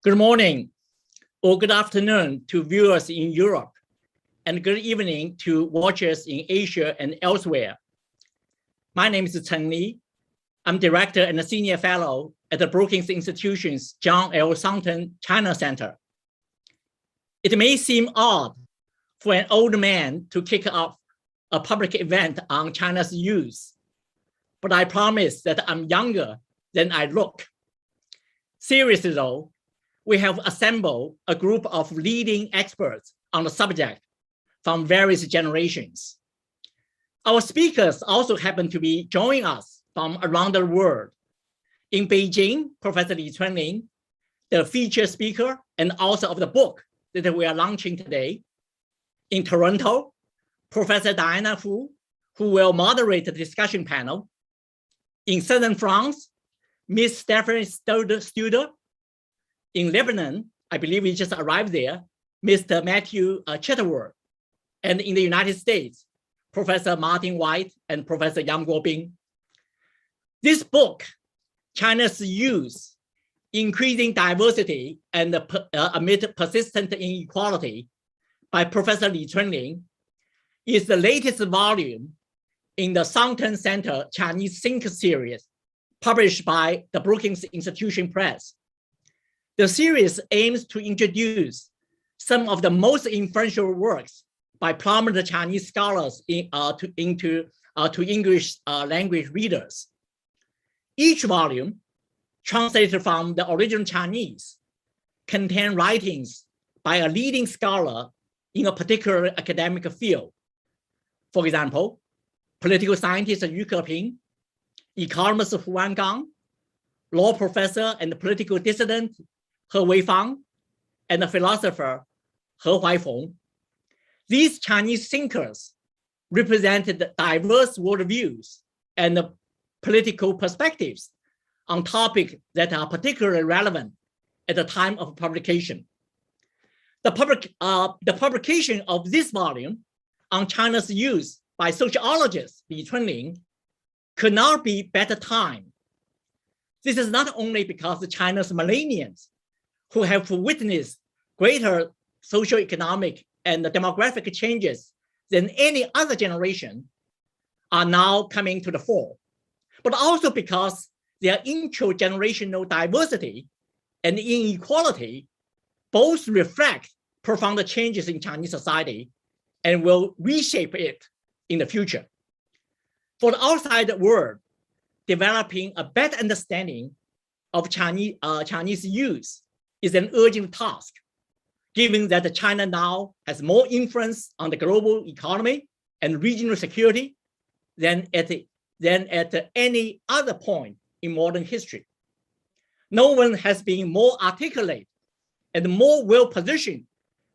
Good morning or good afternoon to viewers in Europe, and good evening to watchers in Asia and elsewhere. My name is Chen Li. I'm Director and a Senior Fellow at the Brookings Institution's John L. Thornton China Center. It may seem odd for an old man to kick off a public event on China's youth, but I promise that I'm younger than I look. Seriously though, we have assembled a group of leading experts on the subject from various generations. Our speakers also happen to be joining us from around the world. In Beijing, Professor Li Chunling, the featured speaker and author of the book that we are launching today. In Toronto, Professor Diana Hu, who will moderate the discussion panel. In Southern France, Ms. Stephanie Studer. In Lebanon, I believe we just arrived there, Mr. Matthew Chetterworth. And in the United States, Professor Martin White and Professor Yang Guobing. This book, China's Youth, Increasing Diversity and Amid Persistent Inequality, by Professor Li Chunling, is the latest volume in the Thornton Center Chinese Think series, published by the Brookings Institution Press. The series aims to introduce some of the most influential works by prominent Chinese scholars to English language readers. Each volume, translated from the original Chinese, contains writings by a leading scholar in a particular academic field. For example, political scientist Yu Keping, economist Hu Wangang, law professor and political dissident He Weifang, and the philosopher He Huaifeng. These Chinese thinkers represented diverse worldviews and political perspectives on topics that are particularly relevant at the time of publication. The publication of this volume on China's youth by sociologist Li Chunling could not be better timed. This is not only because China's millennials, who have witnessed greater socioeconomic and demographic changes than any other generation, are now coming to the fore, but also because their intra-generational diversity and inequality both reflect profound changes in Chinese society and will reshape it in the future. For the outside world, developing a better understanding of Chinese youth is an urgent task, given that China now has more influence on the global economy and regional security than at any other point in modern history. No one has been more articulate and more well-positioned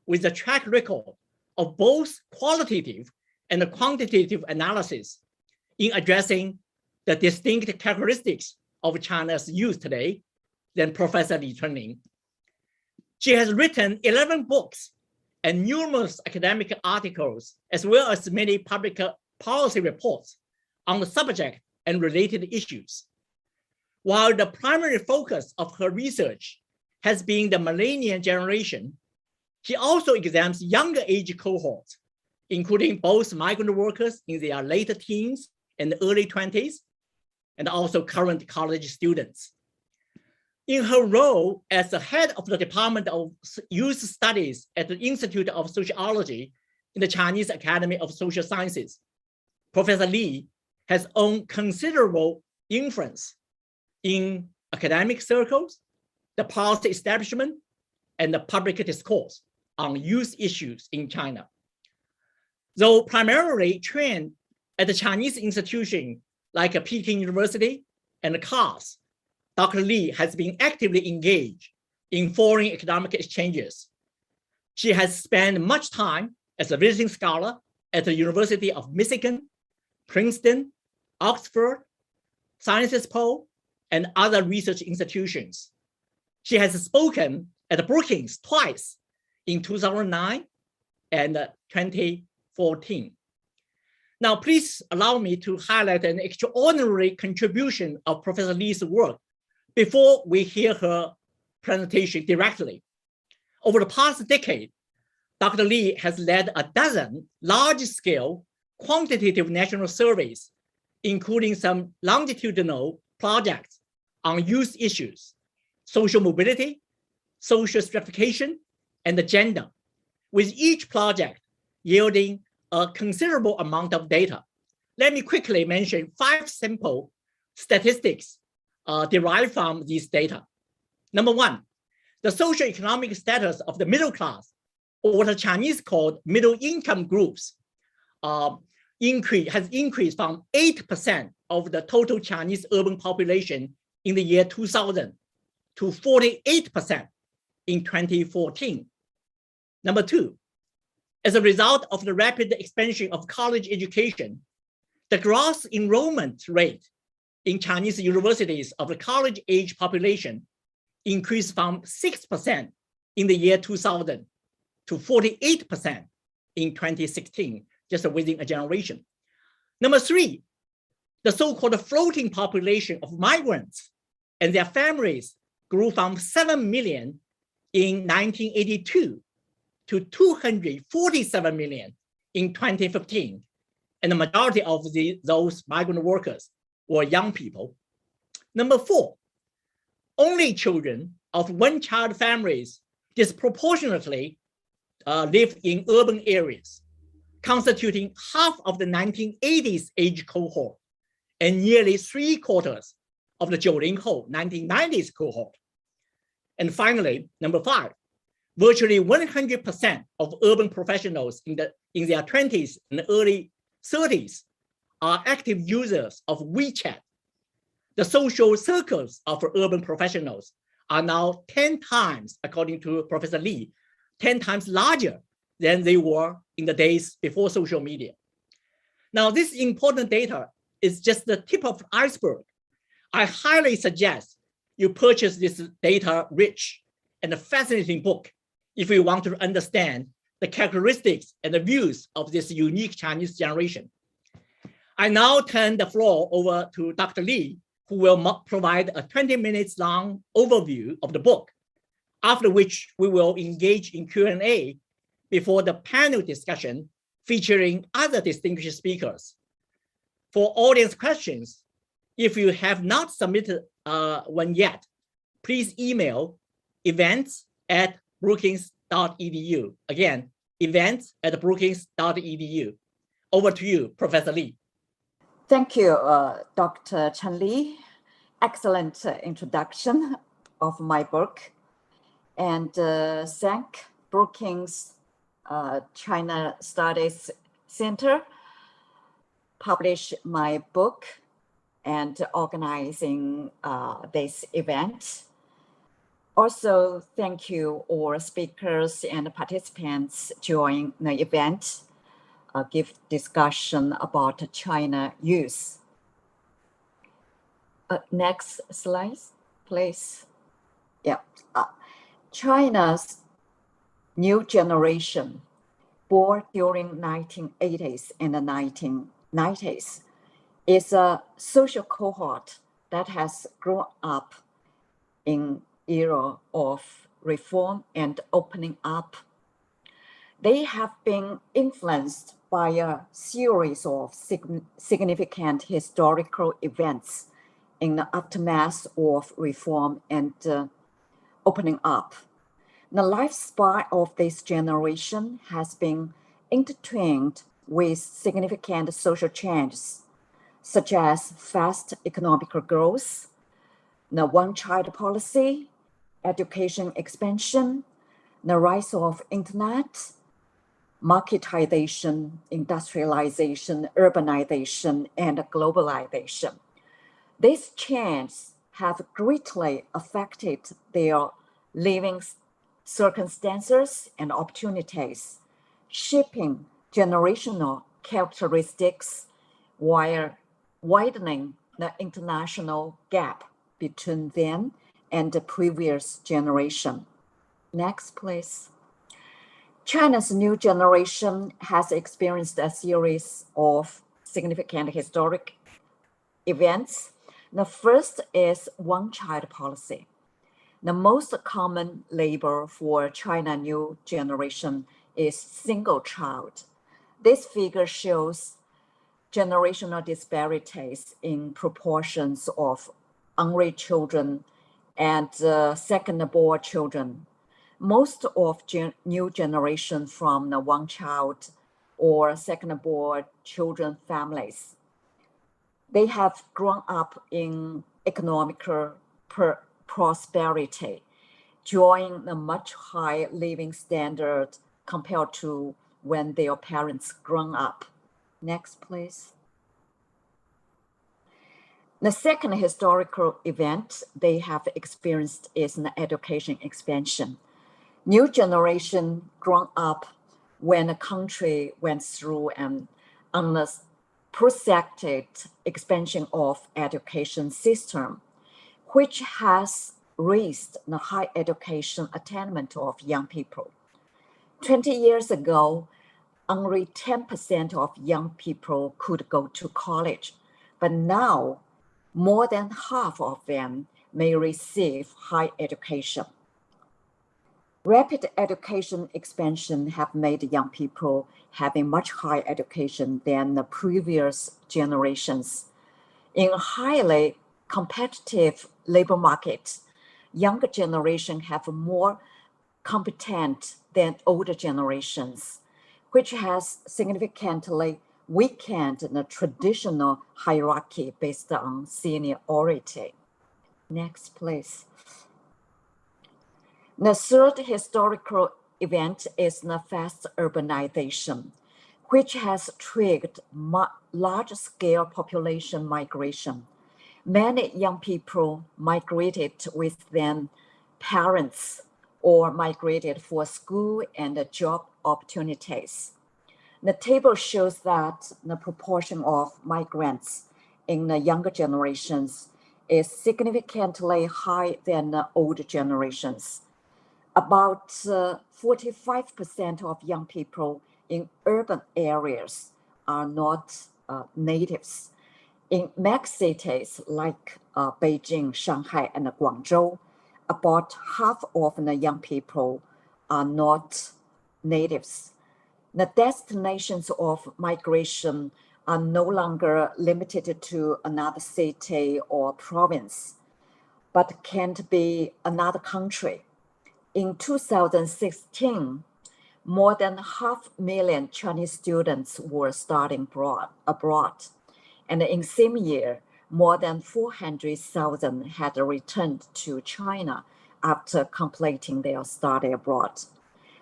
with a track record of both qualitative and quantitative analysis in addressing the distinct characteristics of China's youth today than Professor Li Chunling. She has written 11 books and numerous academic articles, as well as many public policy reports on the subject and related issues. While the primary focus of her research has been the millennial generation, she also examines younger age cohorts, including both migrant workers in their later teens and early 20s, and also current college students. In her role as the head of the Department of Youth Studies at the Institute of Sociology in the Chinese Academy of Social Sciences, Professor Li has owned considerable influence in academic circles, the policy establishment, and the public discourse on youth issues in China. Though primarily trained at the Chinese institution like Peking University and CARS, Dr. Li has been actively engaged in foreign economic exchanges. She has spent much time as a visiting scholar at the University of Michigan, Princeton, Oxford, Sciences Po, and other research institutions. She has spoken at Brookings twice in 2009 and 2014. Now, please allow me to highlight an extraordinary contribution of Professor Li's work before we hear her presentation directly. Over the past decade, Dr. Li has led a dozen large-scale quantitative national surveys, including some longitudinal projects on youth issues, social mobility, social stratification, and gender, with each project yielding a considerable amount of data. Let me quickly mention 5 simple statistics derived from these data. Number 1, the socioeconomic status of the middle class, or what the Chinese called middle income groups, has increased from 8% of the total Chinese urban population in the year 2000 to 48% in 2014. Number 2, as a result of the rapid expansion of college education, the gross enrollment rate in Chinese universities of the college-age population increased from 6% in the year 2000 to 48% in 2016, just within a generation. Number 3, the so-called floating population of migrants and their families grew from 7 million in 1982 to 247 million in 2015. And the majority of those migrant workers were young people. Number 4, only children of one-child families disproportionately live in urban areas, constituting half of the 1980s age cohort and nearly 3/4 of the 90后 1990s cohort. And finally, number 5, virtually 100% of urban professionals in their 20s and early 30s are active users of WeChat. The social circles of urban professionals are now 10 times, according to Professor Li, 10 times larger than they were in the days before social media. Now, this important data is just the tip of the iceberg. I highly suggest you purchase this data-rich and fascinating book if you want to understand the characteristics and the views of this unique Chinese generation. I now turn the floor over to Dr. Li, who will provide a 20 minutes long overview of the book, after which we will engage in Q&A before the panel discussion featuring other distinguished speakers. For audience questions, if you have not submitted one yet, please email events@brookings.edu. Again, events@brookings.edu. Over to you, Professor Li. Thank you, Dr. Chen Li. Excellent introduction of my book. And thank Brookings China Studies Center publish my book and organizing this event. Also, thank you all speakers and participants join the event. Give discussion about China youth. Next slide, please. Yeah, China's new generation, born during 1980s and the 1990s, is a social cohort that has grown up in era of reform and opening up. They have been influenced by a series of significant historical events in the aftermath of reform and opening up. The lifespan of this generation has been intertwined with significant social changes, such as fast economic growth, the one-child policy, education expansion, the rise of internet, marketization, industrialization, urbanization, and globalization. These changes have greatly affected their living circumstances and opportunities, shaping generational characteristics while widening the international gap between them and the previous generation. Next, please. China's new generation has experienced a series of significant historic events. The first is one-child policy. The most common label for China new generation is single child. This figure shows generational disparities in proportions of unraised children and second-born children. Most of new generation from the one-child or second-born children families, they have grown up in economical prosperity, enjoying a much higher living standard compared to when their parents grown up. Next, please. The second historical event they have experienced is an education expansion. New generation grown up when a country went through an unprecedented expansion of education system, which has raised the high education attainment of young people. 20 years ago, only 10% of young people could go to college, but now more than half of them may receive high education. Rapid education expansion have made young people having much higher education than the previous generations. In a highly competitive labor market, younger generation have more competent than older generations, which has significantly weakened the traditional hierarchy based on seniority. Next, please. The third historical event is the fast urbanization, which has triggered large-scale population migration. Many young people migrated with their parents or migrated for school and job opportunities. The table shows that the proportion of migrants in the younger generations is significantly higher than the older generations. About 45% of young people in urban areas are not natives. In mega cities like Beijing, Shanghai, and Guangzhou, about half of the young people are not natives. The destinations of migration are no longer limited to another city or province, but can be another country. In 2016, more than 500,000 Chinese students were studying abroad. And in the same year, more than 400,000 had returned to China after completing their study abroad.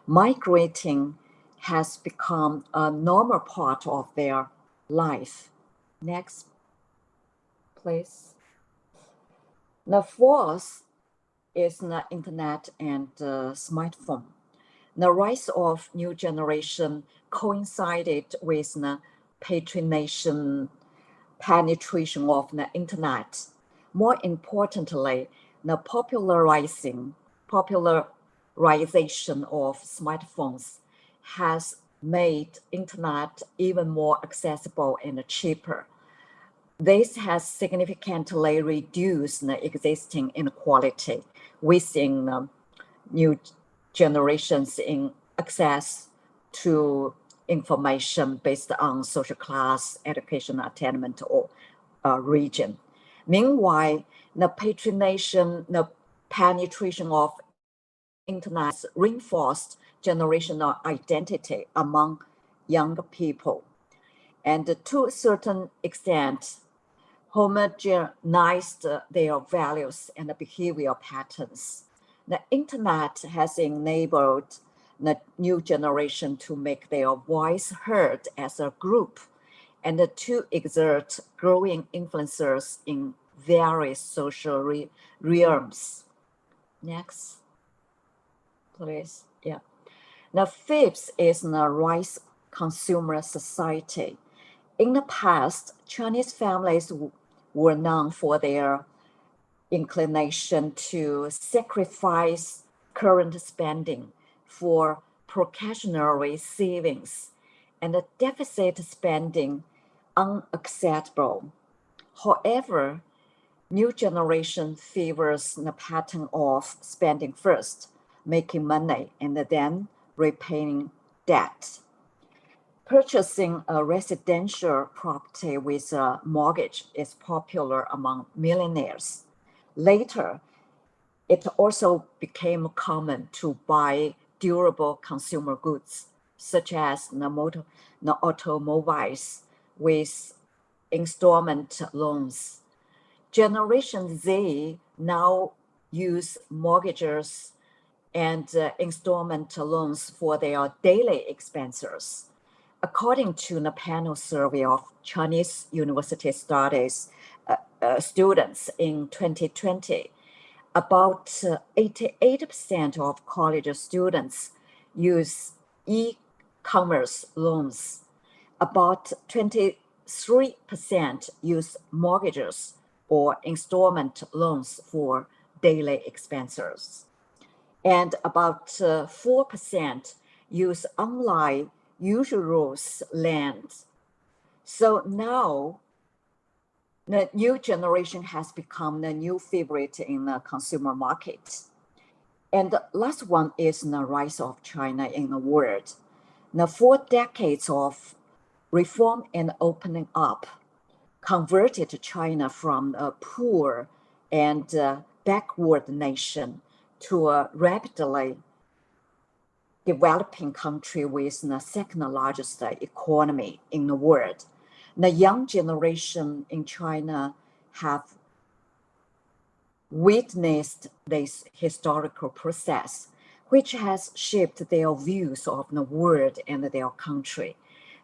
Migrating has become a normal part of their life. Next, please. The fourth is the internet and smartphone. The rise of new generation coincided with the penetration of the internet. More importantly, the popularization of smartphones has made internet even more accessible and cheaper. This has significantly reduced the existing inequality within new generations in access to information based on social class, educational attainment, or region. Meanwhile, the penetration of internet reinforced generational identity among young people, and to a certain extent, homogenized their values and behavior patterns. The internet has enabled the new generation to make their voice heard as a group and to exert growing influences in various social realms. Next, please. Yeah. The fifth is the rice consumer society. In the past, Chinese families were known for their inclination to sacrifice current spending for precautionary savings and the deficit spending unacceptable. However, new generation favors the pattern of spending first, making money, and then repaying debt. Purchasing a residential property with a mortgage is popular among millennials. Later, it also became common to buy durable consumer goods, such as the automobiles with installment loans. Generation Z now use mortgages and installment loans for their daily expenses. According to the panel survey of Chinese university studies students in 2020, about 88% of college students use e-commerce loans. About 23% use mortgages or installment loans for daily expenses. And about 4% use online usual lends. So now the new generation has become the new favorite in the consumer market. And the last one is the rise of China in the world. The 4 decades of reform and opening up converted China from a poor and backward nation to a rapidly developing country with the second largest economy in the world. The young generation in China have witnessed this historical process, which has shaped their views of the world and their country.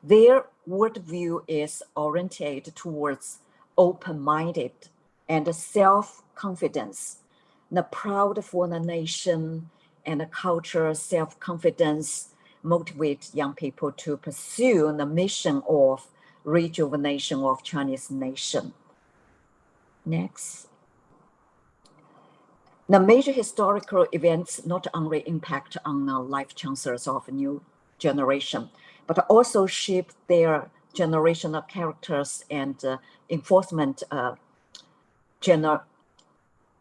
Their worldview is oriented towards open-minded and self-confidence, the proud for the nation and the culture, self-confidence motivate young people to pursue the mission of rejuvenation of Chinese nation. Next. The major historical events not only impact on the life chances of a new generation, but also shape their generational characters and enforcement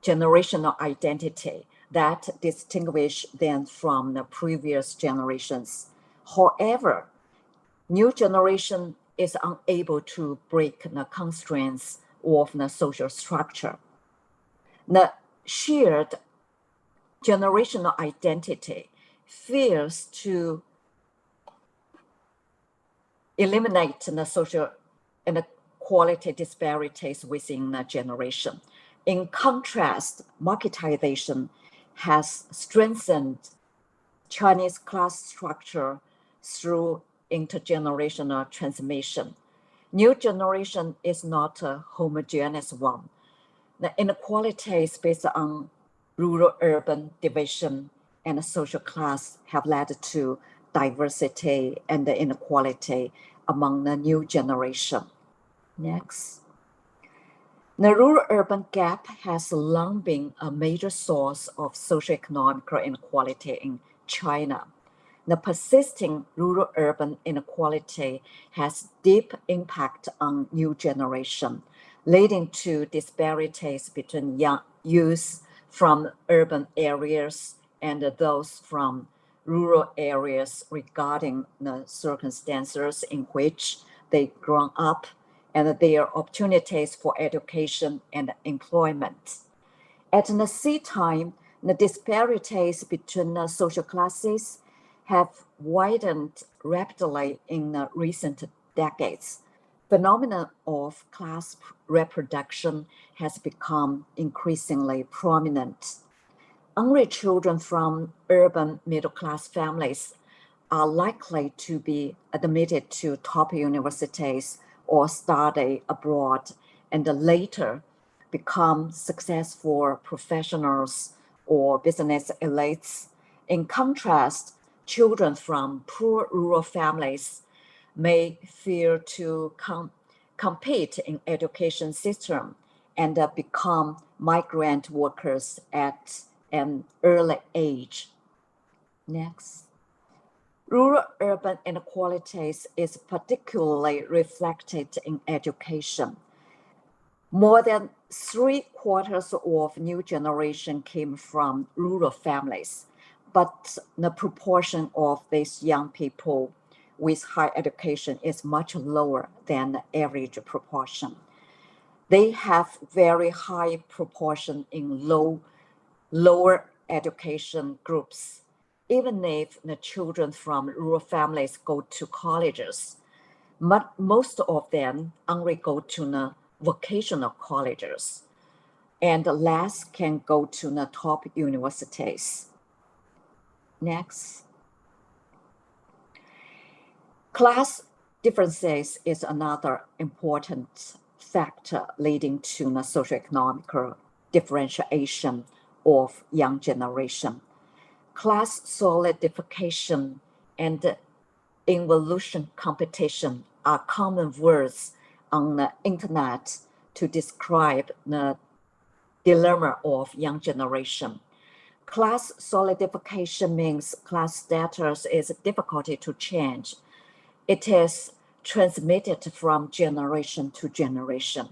generational identity that distinguish them from the previous generations. However, new generation is unable to break the constraints of the social structure. The shared generational identity fails to eliminate the social inequality disparities within the generation. In contrast, marketization has strengthened Chinese class structure through intergenerational transmission. New generation is not a homogeneous one. The inequalities based on rural-urban division and social class have led to diversity and the inequality among the new generation. Next. The rural-urban gap has long been a major source of socioeconomic inequality in China. The persisting rural-urban inequality has deep impact on new generation, leading to disparities between young youth from urban areas and those from rural areas regarding the circumstances in which they grow up and their opportunities for education and employment. At the same time, the disparities between the social classes have widened rapidly in the recent decades. Phenomenon of class reproduction has become increasingly prominent. Only children from urban middle-class families are likely to be admitted to top universities or study abroad and later become successful professionals or business elites. In contrast, children from poor rural families may fear to compete in education system and become migrant workers at an early age. Next. Rural-urban inequalities is particularly reflected in education. More than 3/4 of new generation came from rural families, but the proportion of these young people with high education is much lower than the average proportion. They have very high proportion in lower education groups. Even if the children from rural families go to colleges, most of them only go to the vocational colleges, and less can go to the top universities. Next. Class differences is another important factor leading to the socioeconomic differentiation of young generation. Class solidification and involution competition are common words on the internet to describe the dilemma of young generation. Class solidification means class status is difficult to change. It is transmitted from generation to generation.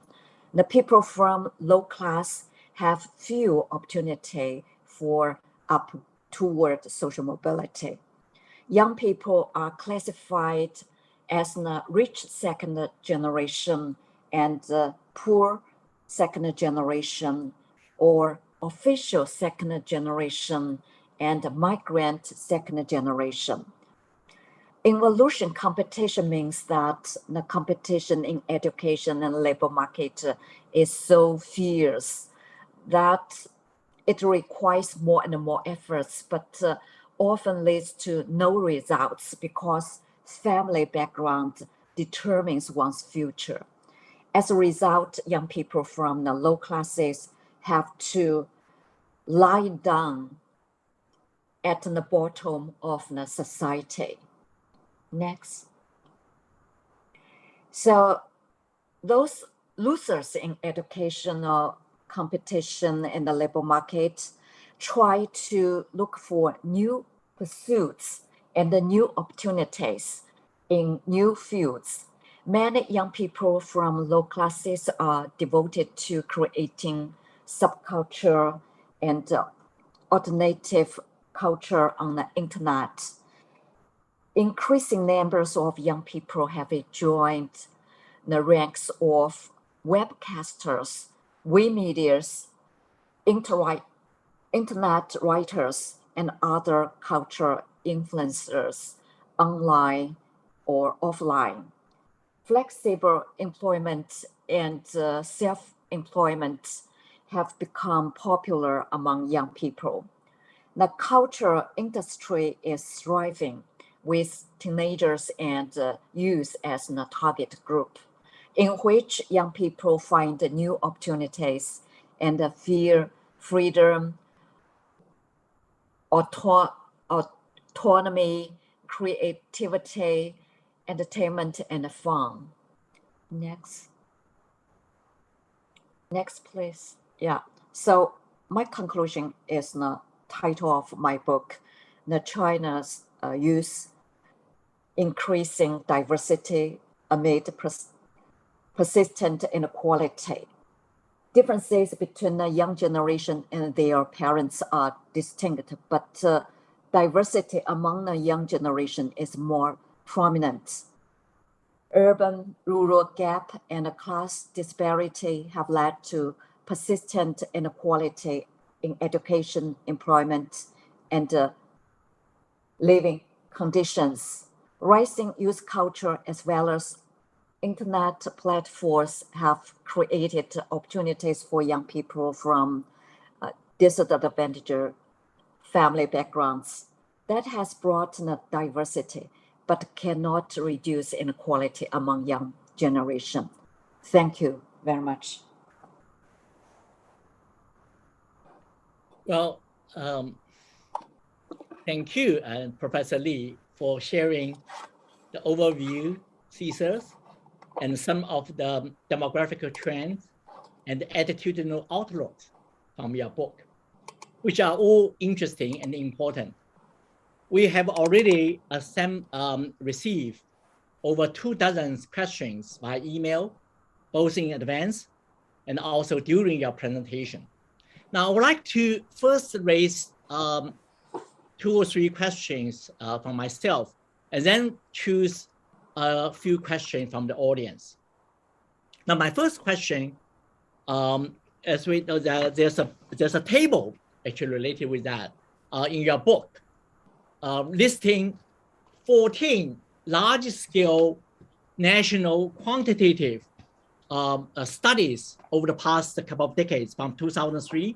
The people from low class have few opportunity for upward social mobility. Young people are classified as the rich second generation and the poor second generation, or official second generation and migrant second generation. Involution competition means that the competition in education and labor market is so fierce that it requires more and more efforts, but often leads to no results because family background determines one's future. As a result, young people from the low classes have to lie down at the bottom of the society. Next. So those losers in educational competition in the labor market try to look for new pursuits and the new opportunities in new fields. Many young people from low classes are devoted to creating subculture and alternative culture on the internet. Increasing numbers of young people have joined the ranks of webcasters, Wemedias, internet writers, and other culture influencers, online or offline. Flexible employment and self-employment have become popular among young people. The culture industry is thriving, with teenagers and youth as the target group, in which young people find new opportunities and feel freedom, autonomy, creativity, entertainment, and fun. Next. Next, please. Yeah. So my conclusion is the title of my book, The China's Youth Increasing Diversity Amid Persistent Inequality. Differences between the young generation and their parents are distinct, but diversity among the young generation is more prominent. Urban-rural gap and class disparity have led to persistent inequality in education, employment, and living conditions. Rising youth culture as well as internet platforms have created opportunities for young people from disadvantaged family backgrounds. That has brought diversity, but cannot reduce inequality among young generation. Thank you very much. Well, thank you, Professor Lee, for sharing the overview, thesis, and some of the demographic trends and attitudinal outlooks from your book, which are all interesting and important. We have already received over 2 dozen questions by email, both in advance and also during your presentation. Now, I would like to first raise 2 or 3 questions from myself, and then choose a few questions from the audience. Now, my first question, as we know, that there's a table actually related with that in your book, listing 14 large-scale national quantitative studies over the past couple of decades, from 2003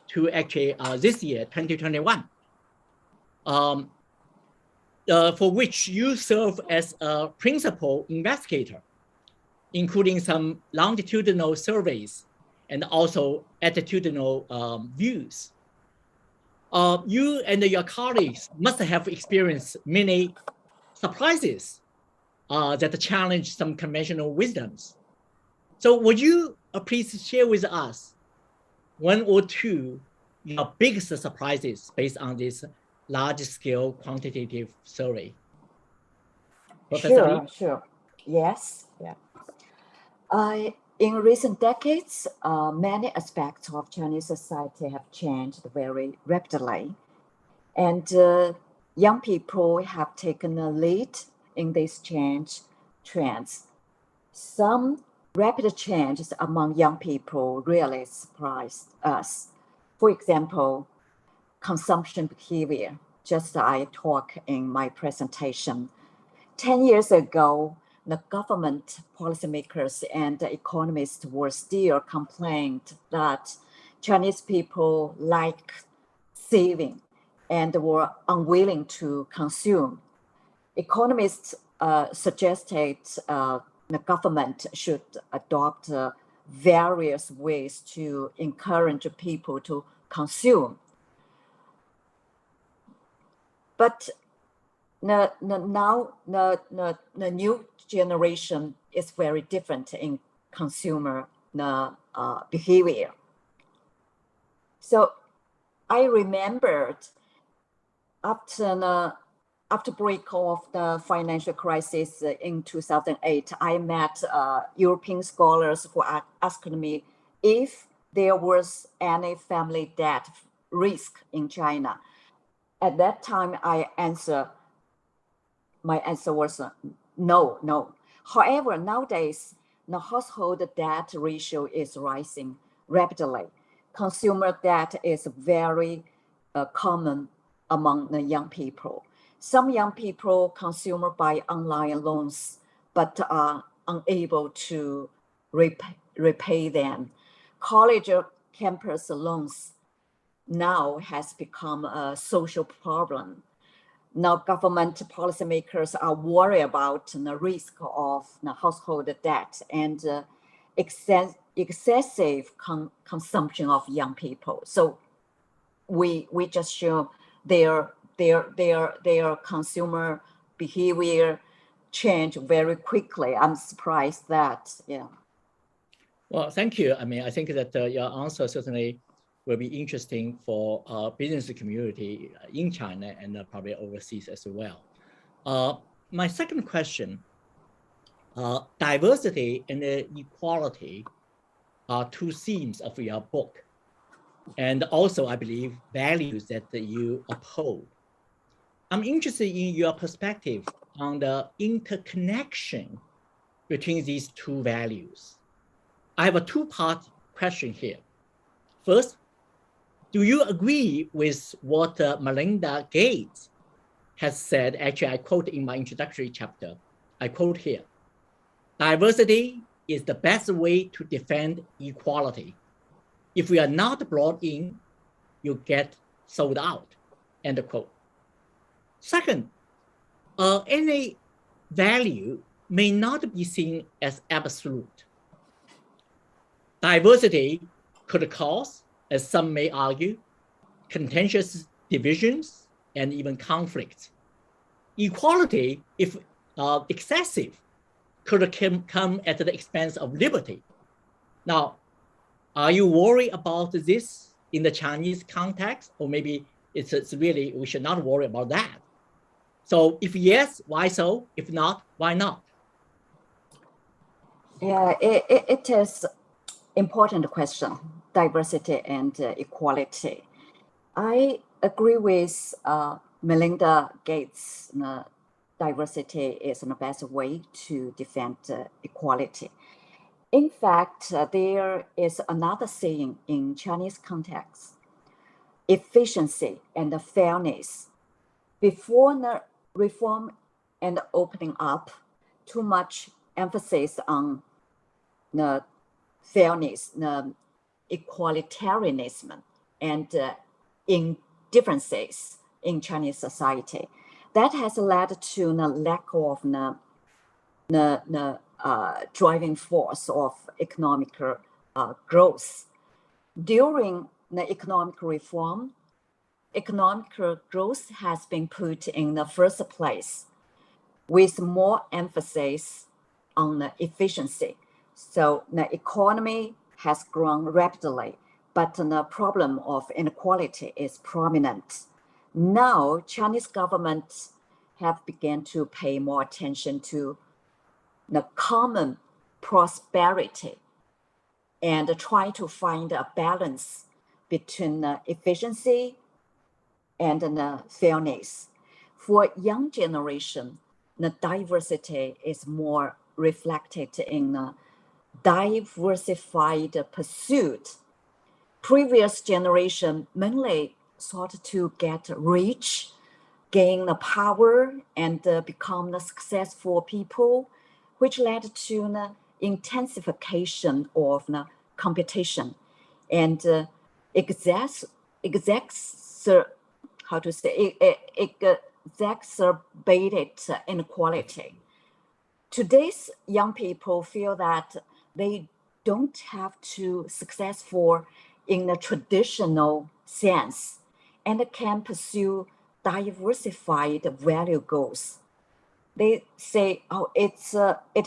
to actually this year, 2021, for which you serve as a principal investigator, including some longitudinal surveys and also attitudinal views. You and your colleagues must have experienced many surprises that challenge some conventional wisdoms. So would you please share with us 1 or 2 your biggest surprises based on this large-scale quantitative survey? Professor Lee? Sure. Yes. Yeah. In recent decades, many aspects of Chinese society have changed very rapidly, and young people have taken a lead in these trends. Some rapid changes among young people really surprised us. For example, consumption behavior, just as I talk in my presentation. 10 years ago, the government, policymakers, and economists were still complaining that Chinese people like saving and were unwilling to consume. Economists suggested the government should adopt various ways to encourage people to consume. But now the new generation is very different in consumer behavior. So I remembered after break of the financial crisis in 2008, I met European scholars who asked me if there was any family debt risk in China. At that time, my answer was no. However, nowadays, the household debt ratio is rising rapidly. Consumer debt is very common among the young people. Some young people consume by online loans, but are unable to repay them. College or campus loans now has become a social problem. Now government policymakers are worried about the risk of the household debt and excessive consumption of young people. So we just show their consumer behavior change very quickly. I'm surprised that, yeah. Well, thank you. I mean, I think that your answer certainly will be interesting for business community in China and probably overseas as well. My second question, diversity and equality are 2 themes of your book, and also, I believe, values that you uphold. I'm interested in your perspective on the interconnection between these 2 values. I have a 2-part question here. First, do you agree with what Melinda Gates has said? Actually, I quote in my introductory chapter. I quote here: diversity is the best way to defend equality. If we are not brought in, you get sold out, end quote. Second, any value may not be seen as absolute. Diversity could cause, as some may argue, contentious divisions and even conflicts. Equality, if excessive, could come at the expense of liberty. Now, are you worried about this in the Chinese context? Or maybe it's really, we should not worry about that. So if yes, why so? If not, why not? Yeah, it is important question, diversity and equality. I agree with Melinda Gates. Diversity is the best way to defend equality. In fact, there is another saying in Chinese context: efficiency and fairness. Before the reform and opening up, too much emphasis on the fairness, the equalitarianism, and indifferences in Chinese society. That has led to the lack of the driving force of economic growth. During the economic reform, economic growth has been put in the first place with more emphasis on the efficiency. So the economy has grown rapidly, but the problem of inequality is prominent. Now, Chinese governments have begun to pay more attention to the common prosperity and try to find a balance between the efficiency and the fairness. For young generation, the diversity is more reflected in the diversified pursuit. Previous generation mainly sought to get rich, gain the power, and become the successful people, which led to the intensification of the competition and exacerbated inequality. Today's young people feel that they don't have to successful in the traditional sense and can pursue diversified value goals. They say, oh, it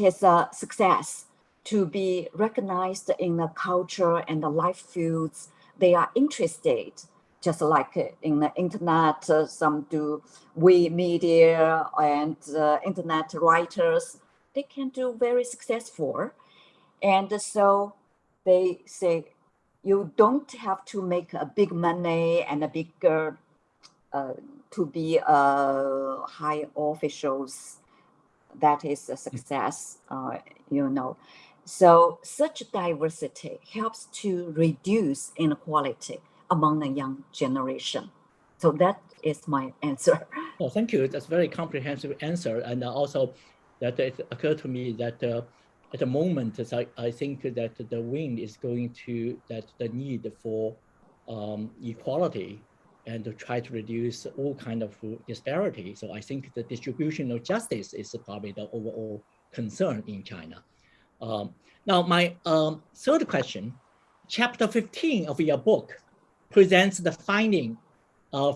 is a success to be recognized in the culture and the life fields they are interested. Just like in the internet, some do media and internet writers, they can do very successful. And so they say, you don't have to make a big money and a bigger to be high officials. That is a success, So such diversity helps to reduce inequality among the young generation. So that is my answer. Oh, thank you. That's a very comprehensive answer. And also that it occurred to me that at the moment, I think that the wind is going to the need for equality and to try to reduce all kind of disparity. So I think the distributional justice is probably the overall concern in China. Now, my third question, chapter 15 of your book presents the finding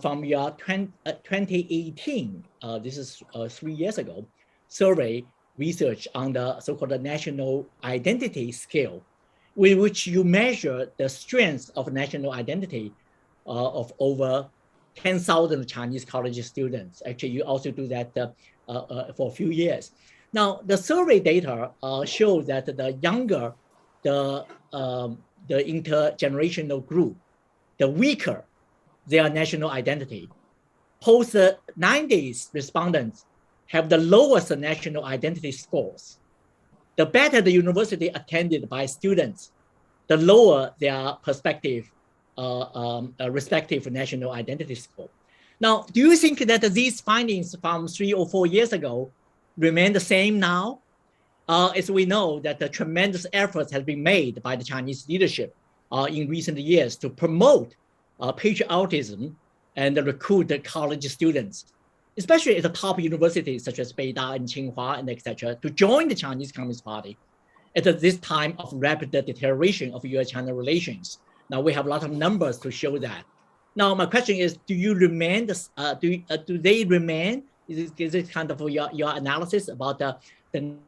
from your 2018, this is 3 years ago, survey research on the so-called national identity scale, with which you measure the strength of national identity of over 10,000 Chinese college students. Actually, you also do that for a few years. Now, the survey data shows that the younger the intergenerational group, the weaker their national identity. Post-90s respondents have the lowest national identity scores. The better the university attended by students, the lower their respective national identity score. Now, do you think that these findings from 3 or 4 years ago remain the same now? As we know that the tremendous efforts have been made by the Chinese leadership in recent years to promote patriotism and recruit college students, especially at the top universities such as Beida and Tsinghua and etc., to join the Chinese Communist Party at this time of rapid deterioration of US-China relations. Now we have a lot of numbers to show that. Now my question is, do you remain? Do they remain? Is it kind of your analysis about the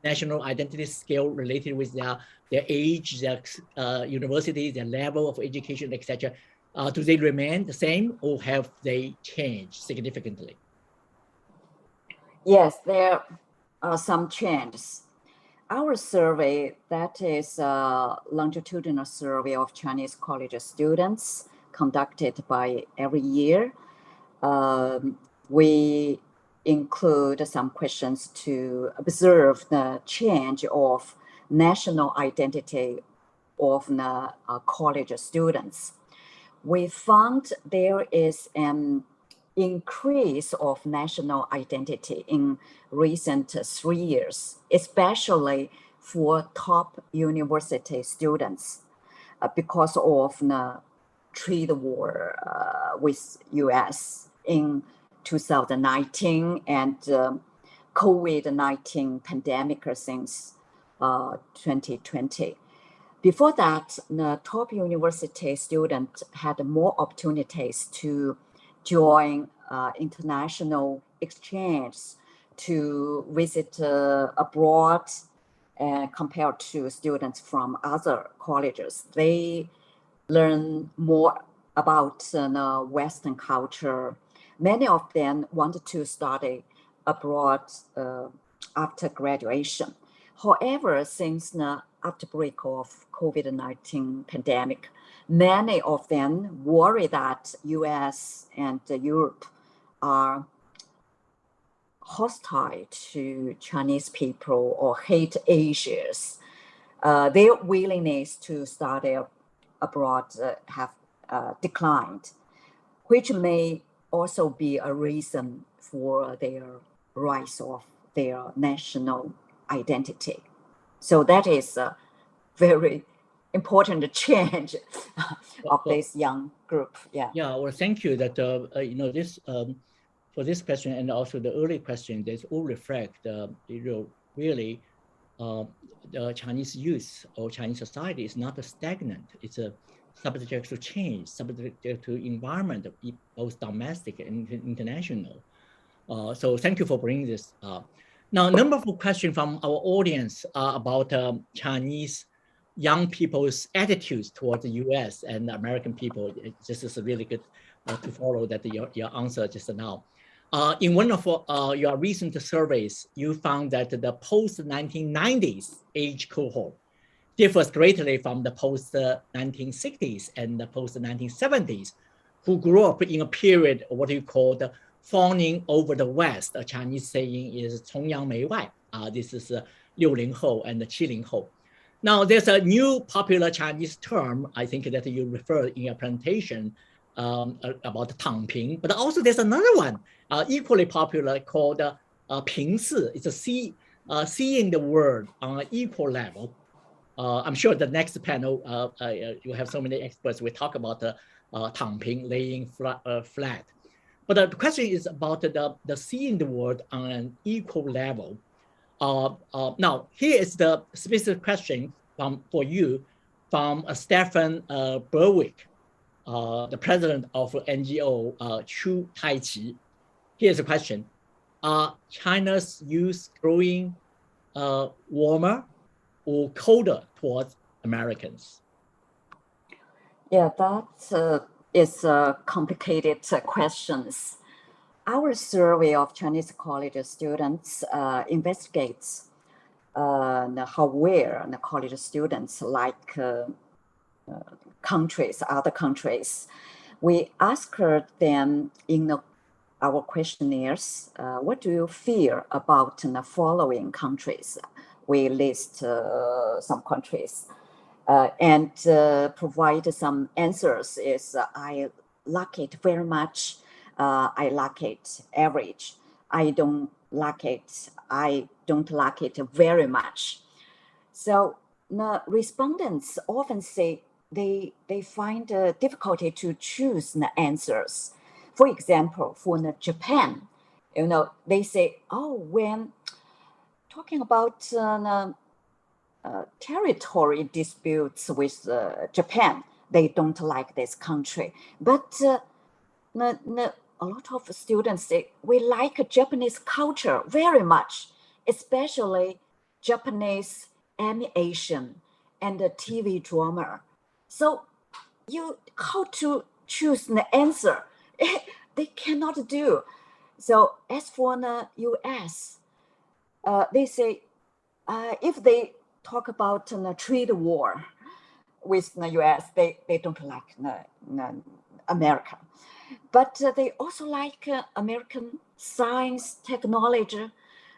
national identity scale related with their age, their university, their level of education, etc.? Do they remain the same or have they changed significantly? Yes, there are some changes. Our survey, that is a longitudinal survey of Chinese college students conducted by every year. We include some questions to observe the change of national identity of the college students. We found there is an increase of national identity in recent 3 years, especially for top university students, because of the trade war with US in 2019 and COVID-19 pandemic since 2020. Before that, the top university students had more opportunities to join international exchange, to visit abroad, compared to students from other colleges. They learn more about the Western culture. Many of them wanted to study abroad after graduation. However, since the outbreak of COVID-19 pandemic, many of them worry that US and Europe are hostile to Chinese people or hate Asians. Their willingness to study abroad have declined, which may also be a reason for their rise of their national identity. So that is a very important change of this young group. Yeah. Yeah. Well, thank you. That this for this question and also the early question, they all reflect really the Chinese youth or Chinese society is not stagnant. It's a subject to change, subject to environment, both domestic and international. So thank you for bringing this up. Now, a number of questions from our audience are about Chinese young people's attitudes towards the US and American people. This is really good to follow that your answer just now. In one of your recent surveys, you found that the post-1990s age cohort differs greatly from the post-1960s and the post-1970s, who grew up in a period of what you call the fawning over the West. A Chinese saying is 崇洋媚外. This is 60后 and 70后. Now, there's a new popular Chinese term, I think that you referred in your presentation about 躺平, but also there's another one equally popular called 平视. It's seeing the world on an equal level. I'm sure the next panel, you have so many experts, we talk about the 躺平, laying flat. But the question is about the seeing the world on an equal level. Now, here is the specific question for you from Stefan Berwick, the president of NGO Chu Taiqi. Here's the question. Are China's youth growing warmer or colder towards Americans? Yeah, that is complicated questions. Our survey of Chinese college students investigates how well the college students like other countries. We asked them in our questionnaires, what do you fear about the following countries? We list some countries and provide some answers. Is I like it very much. I like it average. I don't like it. I don't like it very much. So the respondents often say they find difficulty to choose the answers. For example, for the Japan, they say, oh, when talking about territory disputes with Japan, they don't like this country. But a lot of students say, we like Japanese culture very much, especially Japanese animation and the TV drama. So how to choose the answer? They cannot do. So as for the US, they say if they talk about the trade war with the US, they don't like America. But they also like American science, technology,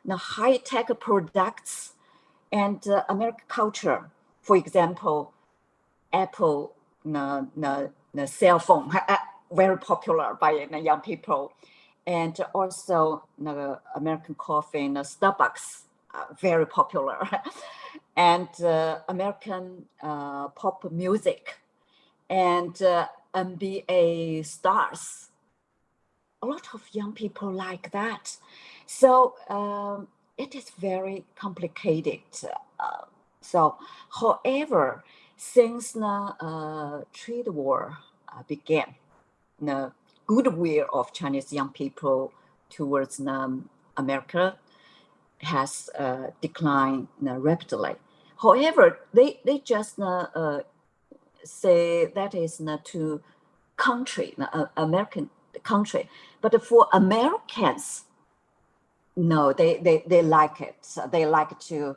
the high-tech products, and American culture. For example, Apple, the cell phone, very popular by the young people. And also the American coffee, the Starbucks, very popular. And American pop music and NBA stars. A lot of young people like that. So it is very complicated. However, since the trade war began, the goodwill of Chinese young people towards America has declined rapidly. However, they just say that is to country, American country. But for Americans, no, they like it. They like to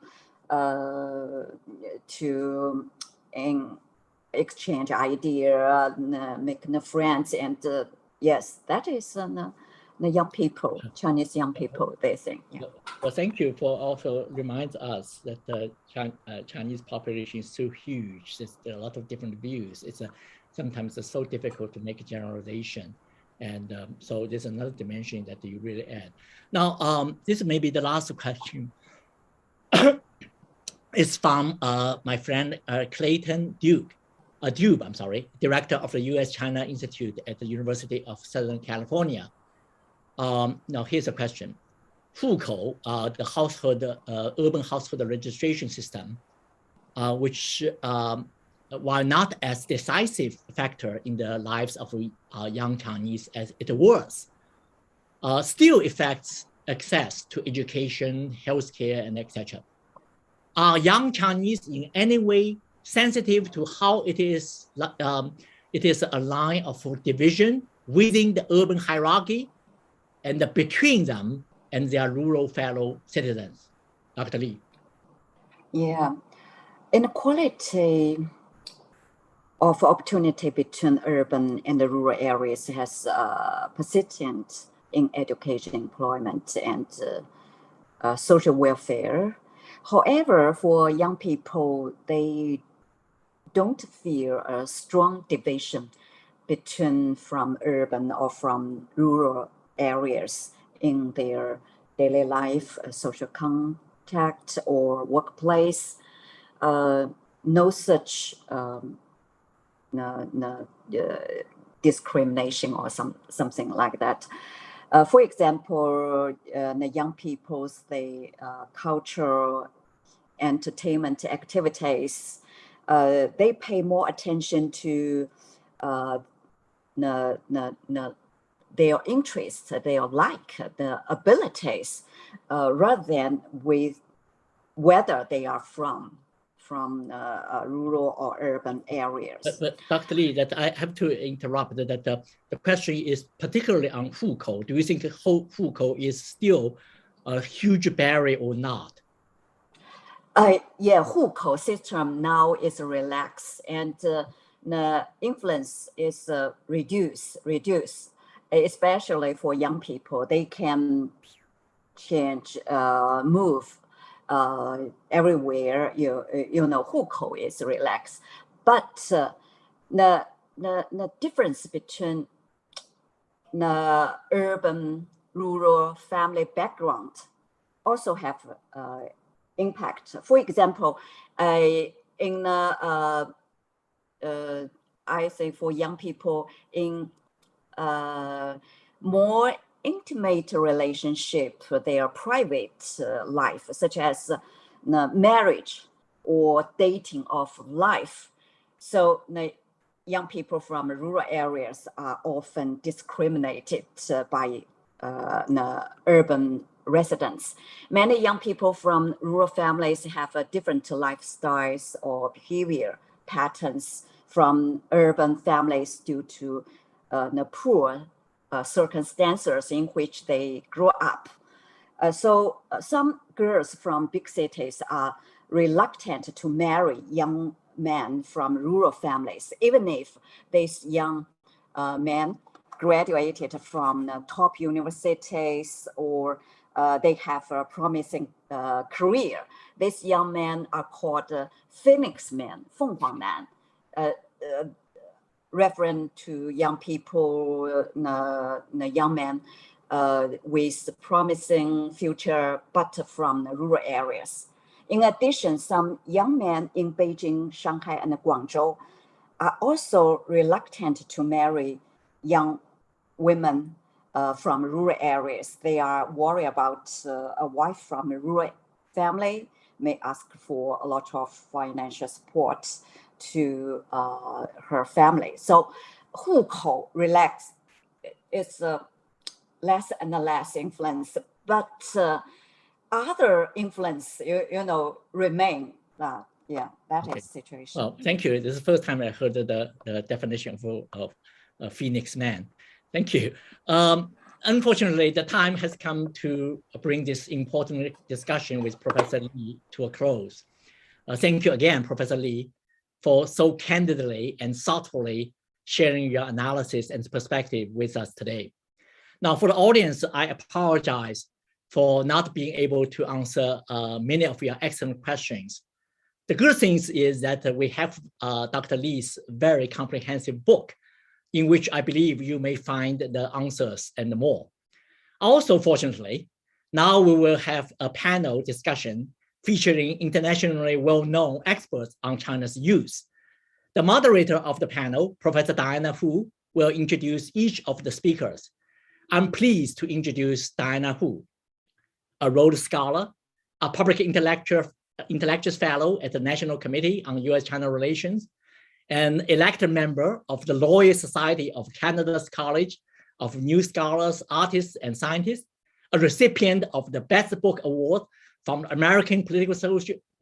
exchange idea, make friends, and yes, that is the young people, Chinese young people, they think. Yeah. Well, thank you for also remind us that the Chinese population is so huge. There are a lot of different views. Sometimes it's so difficult to make a generalization. And so there's another dimension that you really add. Now, this may be the last question. It's from my friend Clayton Dube, director of the U.S.-China Institute at the University of Southern California. Now, here's a question. Hukou, the urban household registration system, which while not as decisive factor in the lives of young Chinese as it was, still affects access to education, healthcare, and etc. Are young Chinese in any way sensitive to how it is a line of division within the urban hierarchy and between them and their rural fellow citizens? Dr. Li. Yeah, inequality of opportunity between urban and the rural areas has persistent in education, employment, and social welfare. However, for young people, they don't feel a strong division from urban or from rural areas in their daily life, social contact, or workplace. No such discrimination or something like that. For example, the young people's cultural entertainment activities, they pay more attention to their interests, their the abilities, rather than with whether they are from rural or urban areas. But Dr. Li, that I have to interrupt that the question is particularly on Hukou. Do you think Hukou is still a huge barrier or not? Yeah, Hukou system now is relaxed and the influence is reduced, especially for young people. They can change, move everywhere. You know, Hukou is relaxed, but the difference between the urban rural family background also have impact. For example, in I say for young people in more intimate relationship, their private life, such as marriage or dating of life. So the young people from rural areas are often discriminated by the urban residents. Many young people from rural families have different lifestyles or behavior patterns from urban families due to the poor circumstances in which they grew up. Some girls from big cities are reluctant to marry young men from rural families, even if these young men graduated from the top universities or they have a promising career. These young men are called Phoenix men, 凤凰男, referring to young people, young men with promising future, but from the rural areas. In addition, some young men in Beijing, Shanghai, and Guangzhou are also reluctant to marry young women from rural areas. They are worried about a wife from a rural family may ask for a lot of financial support to her family. So 户口 relax is less and less influence, but other influence, remain. That Okay. is the situation. Well, thank you. This is the first time I heard the definition of Phoenix man. Thank you. Unfortunately, the time has come to bring this important discussion with Professor Li to a close. Thank you again, Professor Li, for so candidly and thoughtfully sharing your analysis and perspective with us today. Now, for the audience, I apologize for not being able to answer many of your excellent questions. The good thing is that we have Dr. Li's very comprehensive book, in which I believe you may find the answers and more. Also, fortunately, now we will have a panel discussion featuring internationally well-known experts on China's youth. The moderator of the panel, Professor Diana Hu, will introduce each of the speakers. I'm pleased to introduce Diana Hu, a Rhodes Scholar, a public intellectuals fellow at the National Committee on U.S.-China Relations, an elected member of the Royal Society of Canada's College of New Scholars, Artists, and Scientists, a recipient of the Best Book Award from the American Political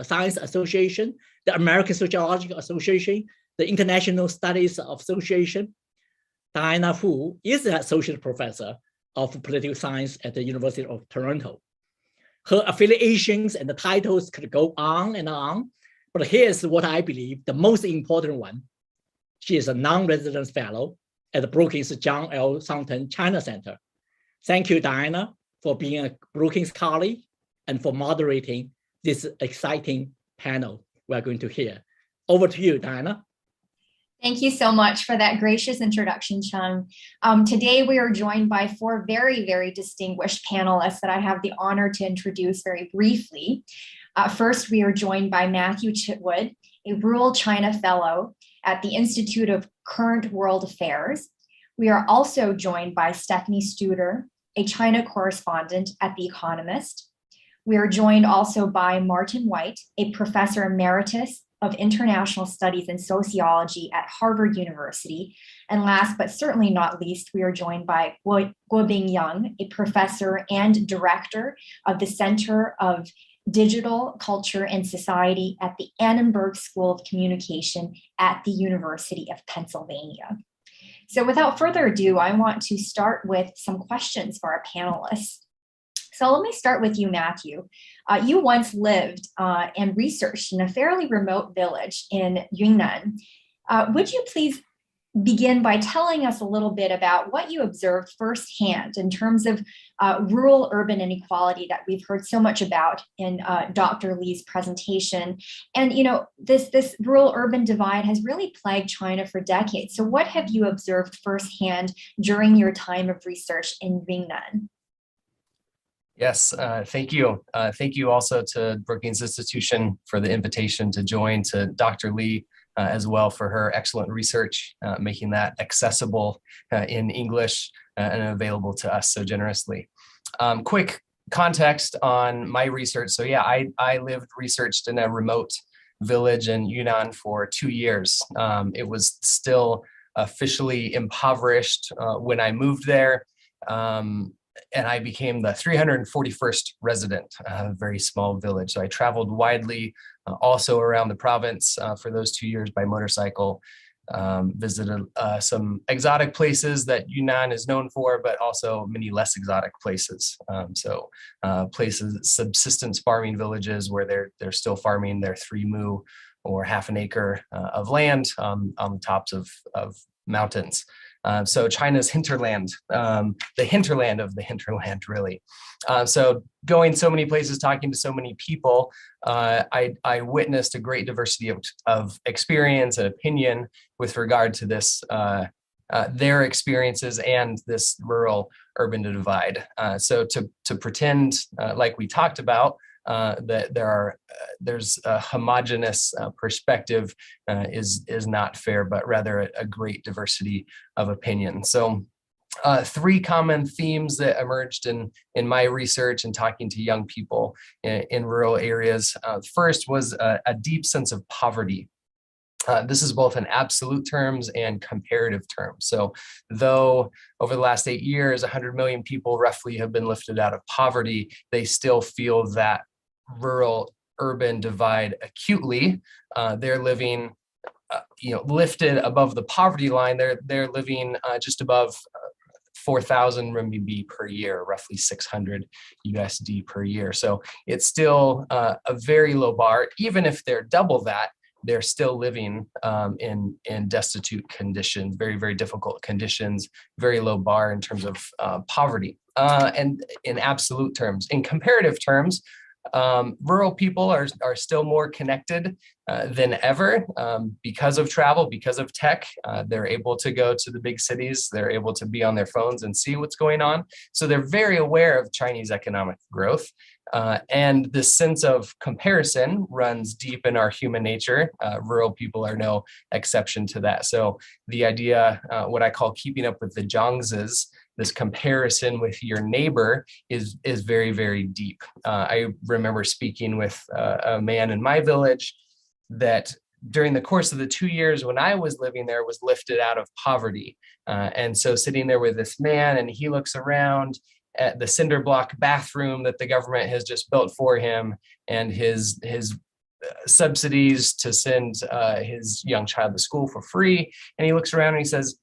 Science Association, the American Sociological Association, the International Studies Association. Diana Hu is an associate professor of political science at the University of Toronto. Her affiliations and the titles could go on and on, but here's what I believe the most important one. She is a non-resident fellow at the Brookings John L. Thornton China Center. Thank you, Diana, for being a Brookings colleague and for moderating this exciting panel we're going to hear. Over to you, Diana. Thank you so much for that gracious introduction, Chung. Today, we are joined by four very, very distinguished panelists that I have the honor to introduce very briefly. First, we are joined by Matthew Chitwood, a Rural China Fellow at the Institute of Current World Affairs. We are also joined by Stephanie Studer, a China correspondent at The Economist. We are joined also by Martin White, a professor emeritus of International Studies and Sociology at Harvard University. And last but certainly not least, we are joined by Guobing Yang, a professor and director of the Center of Digital Culture and Society at the Annenberg School of Communication at the University of Pennsylvania. So without further ado, I want to start with some questions for our panelists. So let me start with you, Matthew. You once lived and researched in a fairly remote village in Yunnan. Would you please begin by telling us a little bit about what you observed firsthand in terms of rural-urban inequality that we've heard so much about in Dr. Li's presentation? And this rural-urban divide has really plagued China for decades. So what have you observed firsthand during your time of research in Yunnan? Yes, thank you. Thank you also to Brookings Institution for the invitation to join, to Dr. Li as well for her excellent research, making that accessible in English and available to us so generously. Quick context on my research. So yeah, I researched in a remote village in Yunnan for 2 years. It was still officially impoverished when I moved there. And I became the 341st resident, a very small village. So I traveled widely, also around the province for those 2 years by motorcycle. visited some exotic places that Yunnan is known for, but also many less exotic places. Places, subsistence farming villages where they're still farming their 3 mu or half an acre of land on the tops of mountains. So China's hinterland, the hinterland of the hinterland, really. So going so many places, talking to so many people, I witnessed a great diversity of experience and opinion with regard to this, their experiences and this rural-urban divide. So to pretend, like we talked about, that there's a homogeneous perspective is not fair, but rather a great diversity of opinion. So 3 common themes that emerged in my research and talking to young people in rural areas. First was a deep sense of poverty. This is both in absolute terms and comparative terms. So though over the last 8 years, 100 million people roughly have been lifted out of poverty, they still feel that rural-urban divide acutely. They're living, lifted above the poverty line. They're living just above 4,000 RMB per year, roughly 600 USD per year. So it's still a very low bar. Even if they're double that, they're still living in destitute conditions, very, very difficult conditions, very low bar in terms of poverty. And in absolute terms, in comparative terms, rural people are still more connected than ever because of travel, because of tech. They're able to go to the big cities. They're able to be on their phones and see what's going on. So they're very aware of Chinese economic growth. And this sense of comparison runs deep in our human nature. Rural people are no exception to that. So the idea, what I call keeping up with the Zhangzes, this comparison with your neighbor is very, very deep. I remember speaking with a man in my village that during the course of the 2 years when I was living there was lifted out of poverty. And so sitting there with this man, and he looks around at the cinder block bathroom that the government has just built for him, and his subsidies to send his young child to school for free. And he looks around and he says,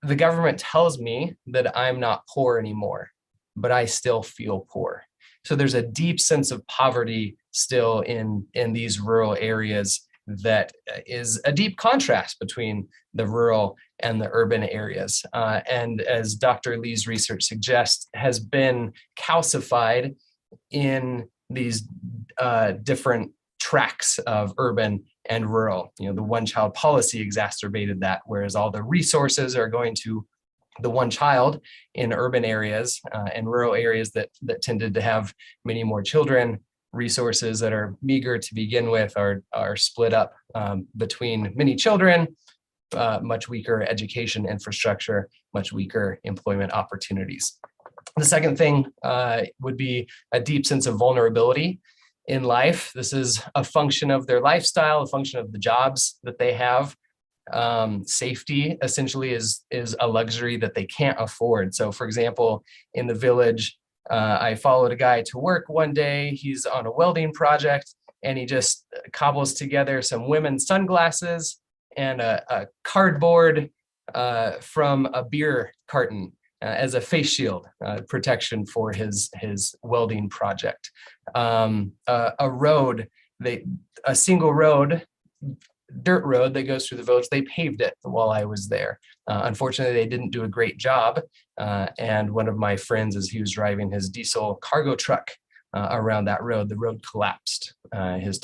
the government tells me that I'm not poor anymore, but I still feel poor. So there's a deep sense of poverty still in these rural areas that is a deep contrast between the rural and the urban areas. And as Dr. Lee's research suggests, has been calcified in these different tracks of urban and rural. The one-child policy exacerbated that, whereas all the resources are going to the one child in urban areas and rural areas that tended to have many more children. Resources that are meager to begin with are split up between many children, much weaker education infrastructure, much weaker employment opportunities. The second thing would be a deep sense of vulnerability in life. This is a function of their lifestyle, a function of the jobs that they have. Safety essentially is a luxury that they can't afford. So for example, in the village, I followed a guy to work one day. He's on a welding project and he just cobbles together some women's sunglasses and a cardboard from a beer carton as a face shield protection for his welding project. A road, a single road, dirt road that goes through the village, they paved it while I was there. Unfortunately, they didn't do a great job. And one of my friends, as he was driving his diesel cargo truck around that road, the road collapsed. His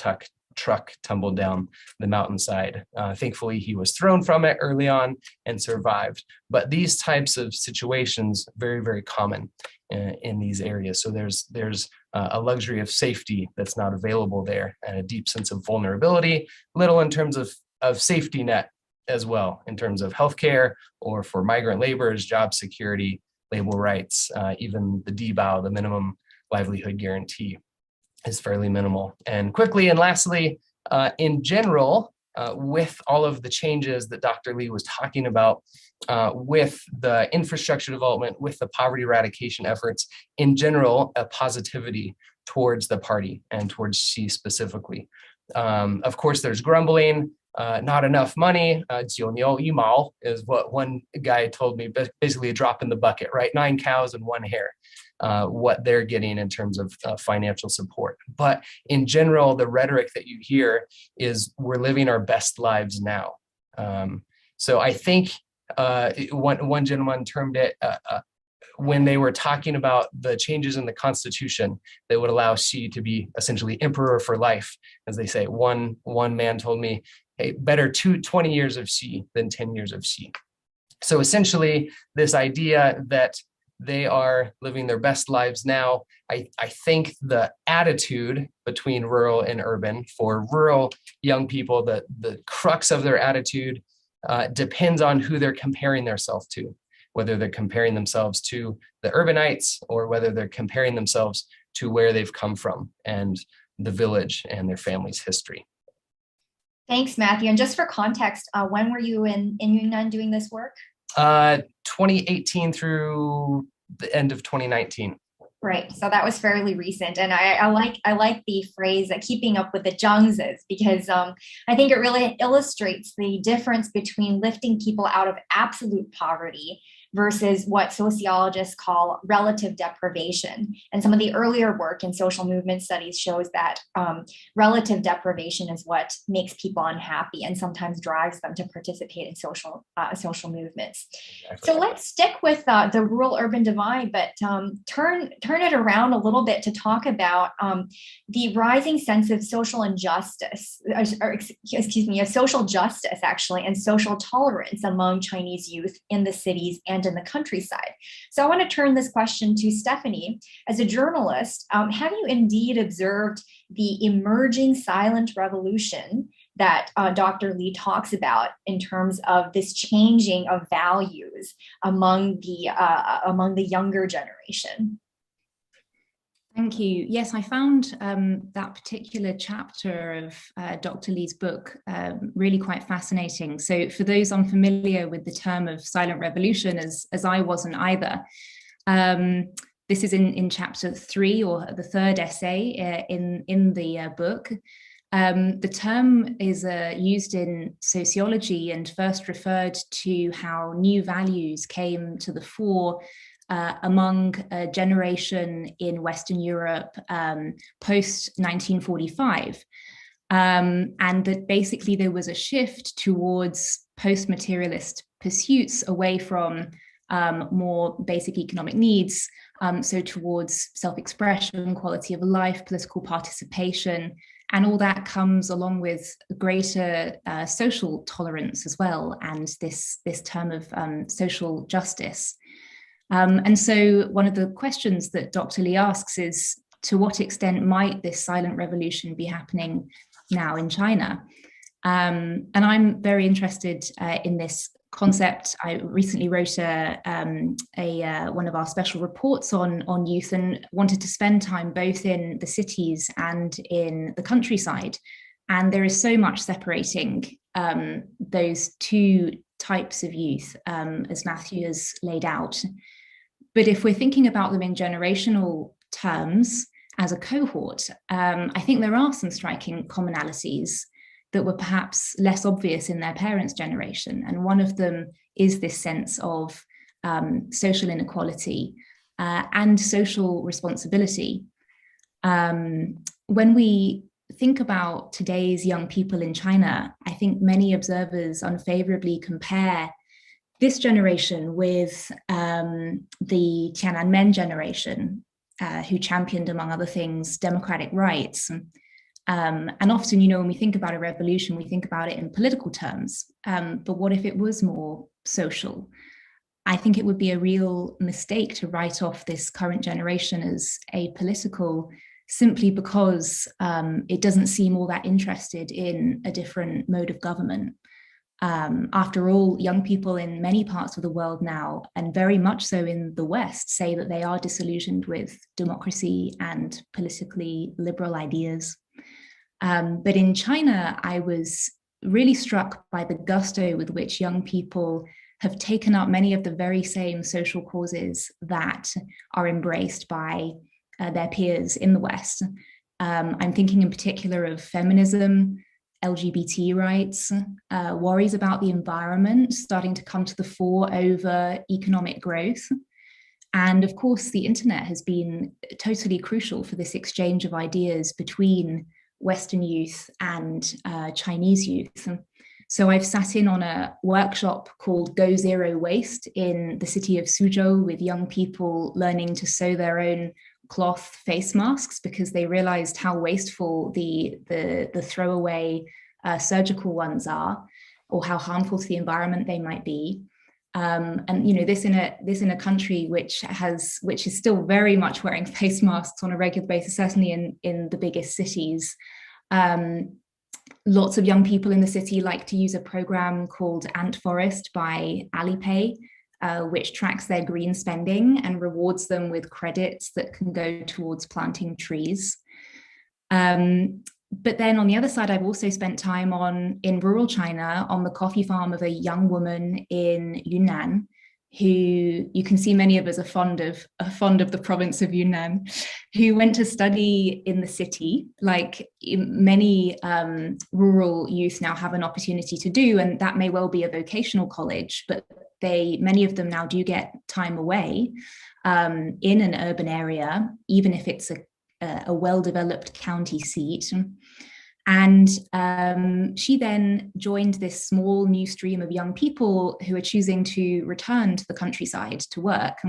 truck tumbled down the mountainside. Thankfully, he was thrown from it early on and survived. But these types of situations, very, very common in these areas. So there's a luxury of safety that's not available there, and a deep sense of vulnerability, little in terms of safety net as well, in terms of healthcare or for migrant laborers, job security, labor rights, even the DBAO, the minimum livelihood guarantee, is fairly minimal. And quickly and lastly, in general, with all of the changes that Dr. Lee was talking about, with the infrastructure development, with the poverty eradication efforts, in general, a positivity towards the party and towards Xi specifically. Of course, there's grumbling. not enough money, 九牛一毛 is what one guy told me, basically a drop in the bucket, right? 9 cows and 1 hare, what they're getting in terms of financial support. But in general, the rhetoric that you hear is we're living our best lives now. So I think one gentleman termed it when they were talking about the changes in the Constitution that would allow Xi to be essentially emperor for life, as they say. One man told me, hey, better 20 years of Xi than 10 years of Xi. So essentially, this idea that they are living their best lives now, I think the attitude between rural and urban, for rural young people, the crux of their attitude depends on who they're comparing themselves to, whether they're comparing themselves to the urbanites or whether they're comparing themselves to where they've come from and the village and their family's history. Thanks, Matthew. And just for context, when were you in Yunnan doing this work? 2018 through the end of 2019. Right. So that was fairly recent. And I like the phrase that keeping up with the Zhangzes, because I think it really illustrates the difference between lifting people out of absolute poverty versus what sociologists call relative deprivation. And some of the earlier work in social movement studies shows that relative deprivation is what makes people unhappy and sometimes drives them to participate in social movements. Exactly. So let's stick with the rural-urban divide, but turn it around a little bit to talk about the rising sense of social injustice, of social justice, actually, and social tolerance among Chinese youth in the cities and in the countryside. So I want to turn this question to Stephanie. As a journalist, have you indeed observed the emerging silent revolution that Dr. Li talks about in terms of this changing of values among the younger generation? Thank you. Yes, I found that particular chapter of Dr. Li's book really quite fascinating. So for those unfamiliar with the term of silent revolution, as I wasn't either, this is in chapter 3, or the third essay in the book. The term is used in sociology and first referred to how new values came to the fore among a generation in Western Europe post 1945. And that basically there was a shift towards post-materialist pursuits away from more basic economic needs, so towards self-expression, quality of life, political participation, and all that comes along with greater social tolerance as well, and this term of social justice. And so one of the questions that Dr. Li asks is, to what extent might this silent revolution be happening now in China? And I'm very interested in this concept. I recently wrote one of our special reports on youth, and wanted to spend time both in the cities and in the countryside. And there is so much separating those two types of youth, as Matthew has laid out. But if we're thinking about them in generational terms as a cohort, I think there are some striking commonalities that were perhaps less obvious in their parents' generation. And one of them is this sense of social inequality and social responsibility. When we think about today's young people in China, I think many observers unfavorably compare this generation with the Tiananmen generation, who championed, among other things, democratic rights. And often, when we think about a revolution, we think about it in political terms. But what if it was more social? I think it would be a real mistake to write off this current generation as apolitical simply because it doesn't seem all that interested in a different mode of government. After all, young people in many parts of the world now, and very much so in the West, say that they are disillusioned with democracy and politically liberal ideas. But in China, I was really struck by the gusto with which young people have taken up many of the very same social causes that are embraced by their peers in the West. I'm thinking in particular of feminism, LGBT rights, worries about the environment starting to come to the fore over economic growth. And of course, the internet has been totally crucial for this exchange of ideas between Western youth and Chinese youth. So I've sat in on a workshop called Go Zero Waste in the city of Suzhou with young people learning to sew their own cloth face masks because they realized how wasteful the throwaway surgical ones are, or how harmful to the environment they might be. And you know, this in a country which is still very much wearing face masks on a regular basis, certainly in the biggest cities. Lots of young people in the city like to use a program called Ant Forest by Alipay, which tracks their green spending and rewards them with credits that can go towards planting trees. But then on the other side, I've also spent time in rural China on the coffee farm of a young woman in Yunnan, who you can see many of us are fond of the province of Yunnan, who went to study in the city, like many rural youth now have an opportunity to do, and that may well be a vocational college, but many of them now do get time away in an urban area, even if it's a well-developed county seat. And she then joined this small new stream of young people who are choosing to return to the countryside to work.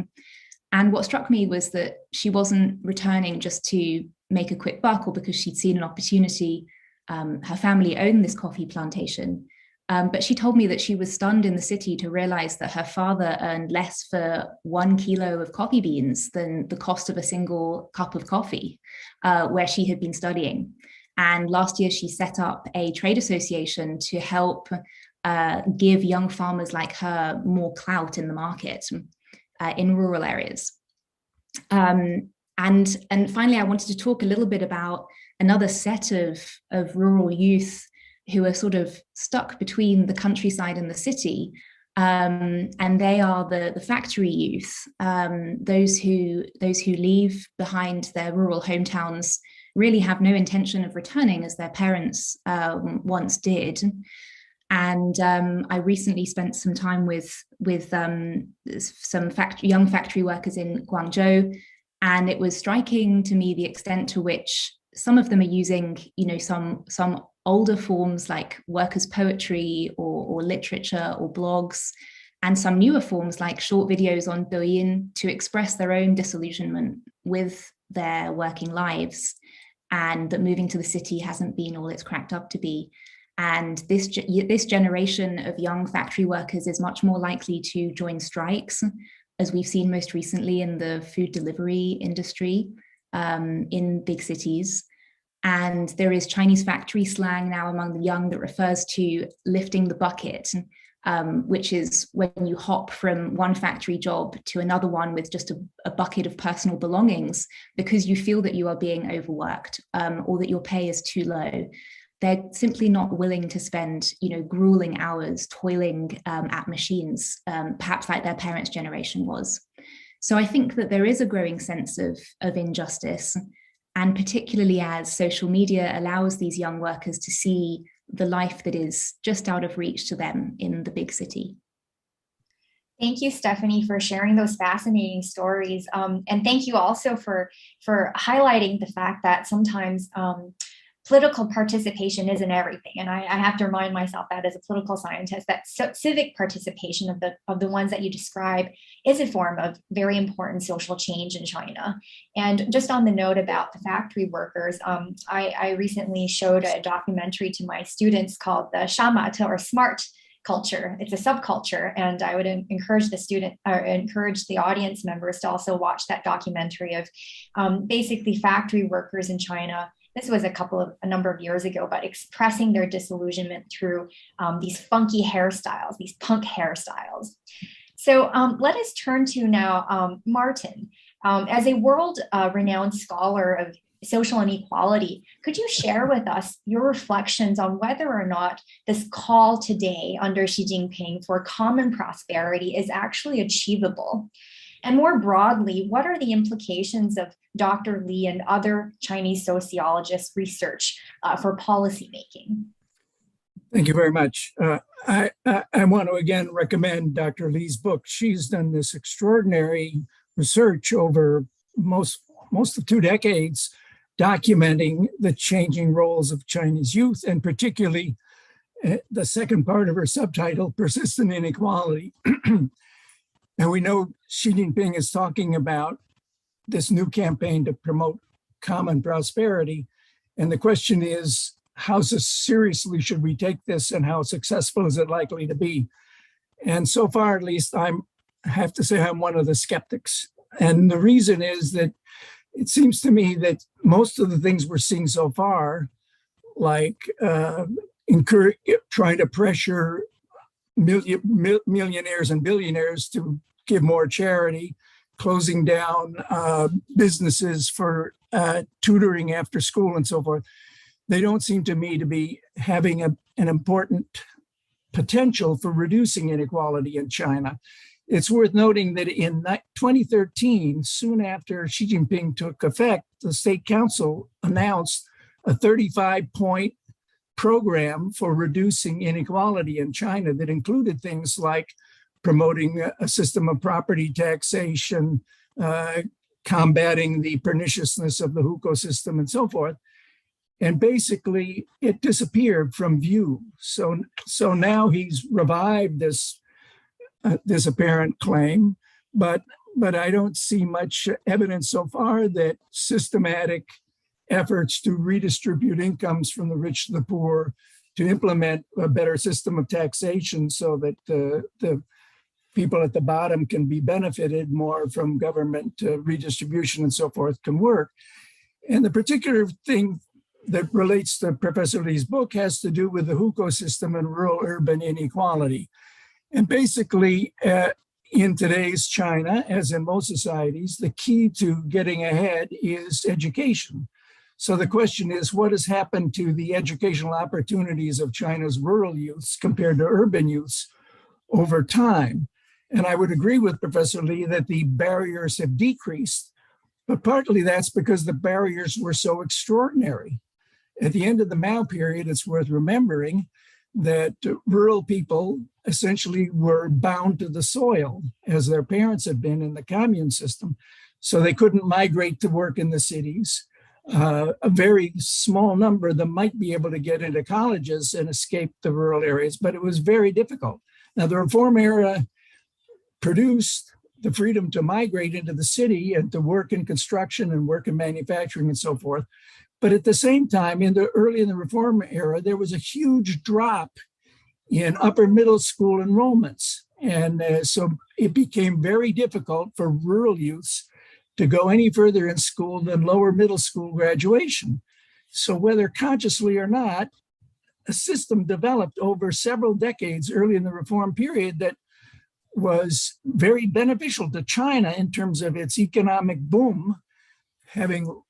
And what struck me was that she wasn't returning just to make a quick buck or because she'd seen an opportunity. Her family owned this coffee plantation. But she told me that she was stunned in the city to realize that her father earned less for 1 kilo of coffee beans than the cost of a single cup of coffee where she had been studying. And last year she set up a trade association to help give young farmers like her more clout in the market in rural areas. And finally, I wanted to talk a little bit about another set of rural youth who are sort of stuck between the countryside and the city. And they are the factory youth, those who leave behind their rural hometowns, really have no intention of returning as their parents once did. And I recently spent some time with some young factory workers in Guangzhou, and it was striking to me the extent to which some of them are using, you know, some older forms like workers' poetry or literature or blogs, and some newer forms like short videos on Douyin to express their own disillusionment with their working lives, and that moving to the city hasn't been all it's cracked up to be. And this generation of young factory workers is much more likely to join strikes, as we've seen most recently in the food delivery industry in big cities. And there is Chinese factory slang now among the young that refers to lifting the bucket, which is when you hop from one factory job to another one with just a bucket of personal belongings because you feel that you are being overworked or that your pay is too low. They're simply not willing to spend, you know, grueling hours toiling at machines, perhaps like their parents' generation was. So I think that there is a growing sense of injustice, and particularly as social media allows these young workers to see the life that is just out of reach to them in the big city. Thank you, Stephanie, for sharing those fascinating stories. And thank you also for highlighting the fact that sometimes political participation isn't everything. And I have to remind myself that as a political scientist, that civic participation of the ones that you describe is a form of very important social change in China. And just on the note about the factory workers, I recently showed a documentary to my students called the Shamate, or smart culture. It's a subculture, and I would encourage the audience members to also watch that documentary of basically factory workers in China. This was a number of years ago, but expressing their disillusionment through these funky hairstyles, these punk hairstyles. So let us turn to now Martin. As a world-renowned scholar of social inequality, could you share with us your reflections on whether or not this call today under Xi Jinping for common prosperity is actually achievable? And more broadly, what are the implications of Dr. Li and other Chinese sociologists' research for policymaking? Thank you very much. I want to again recommend Dr. Lee's book. She's done this extraordinary research over most of 2 decades, documenting the changing roles of Chinese youth, and particularly the second part of her subtitle, Persistent Inequality. And we know Xi Jinping is talking about this new campaign to promote common prosperity. And the question is, how seriously should we take this, and how successful is it likely to be? And so far, at least, I have to say I'm one of the skeptics. And the reason is that it seems to me that most of the things we're seeing so far, like trying to pressure millionaires and billionaires to give more charity, closing down businesses for tutoring after school and so forth, they don't seem to me to be having an important potential for reducing inequality in China. It's worth noting that in 2013, soon after Xi Jinping took effect, the State Council announced a 35-point program for reducing inequality in China that included things like promoting a system of property taxation, combating the perniciousness of the hukou system, and so forth. And basically, it disappeared from view. So now he's revived this apparent claim, but I don't see much evidence so far that systematic efforts to redistribute incomes from the rich to the poor, to implement a better system of taxation so that the people at the bottom can be benefited more from government redistribution and so forth can work. And the particular thing that relates to Professor Lee's book has to do with the hukou system and rural-urban inequality. And basically, in today's China, as in most societies, the key to getting ahead is education. So the question is, what has happened to the educational opportunities of China's rural youths compared to urban youths over time? And I would agree with Professor Lee that the barriers have decreased, but partly that's because the barriers were so extraordinary. At the end of the Mao period, it's worth remembering that rural people essentially were bound to the soil, as their parents had been in the commune system. So they couldn't migrate to work in the cities. A very small number of them might be able to get into colleges and escape the rural areas, but it was very difficult. Now, the reform era produced the freedom to migrate into the city and to work in construction and work in manufacturing and so forth. But at the same time, early in the reform era, there was a huge drop in upper middle school enrollments. And so it became very difficult for rural youths to go any further in school than lower middle school graduation. So whether consciously or not, a system developed over several decades early in the reform period that was very beneficial to China in terms of its economic boom, having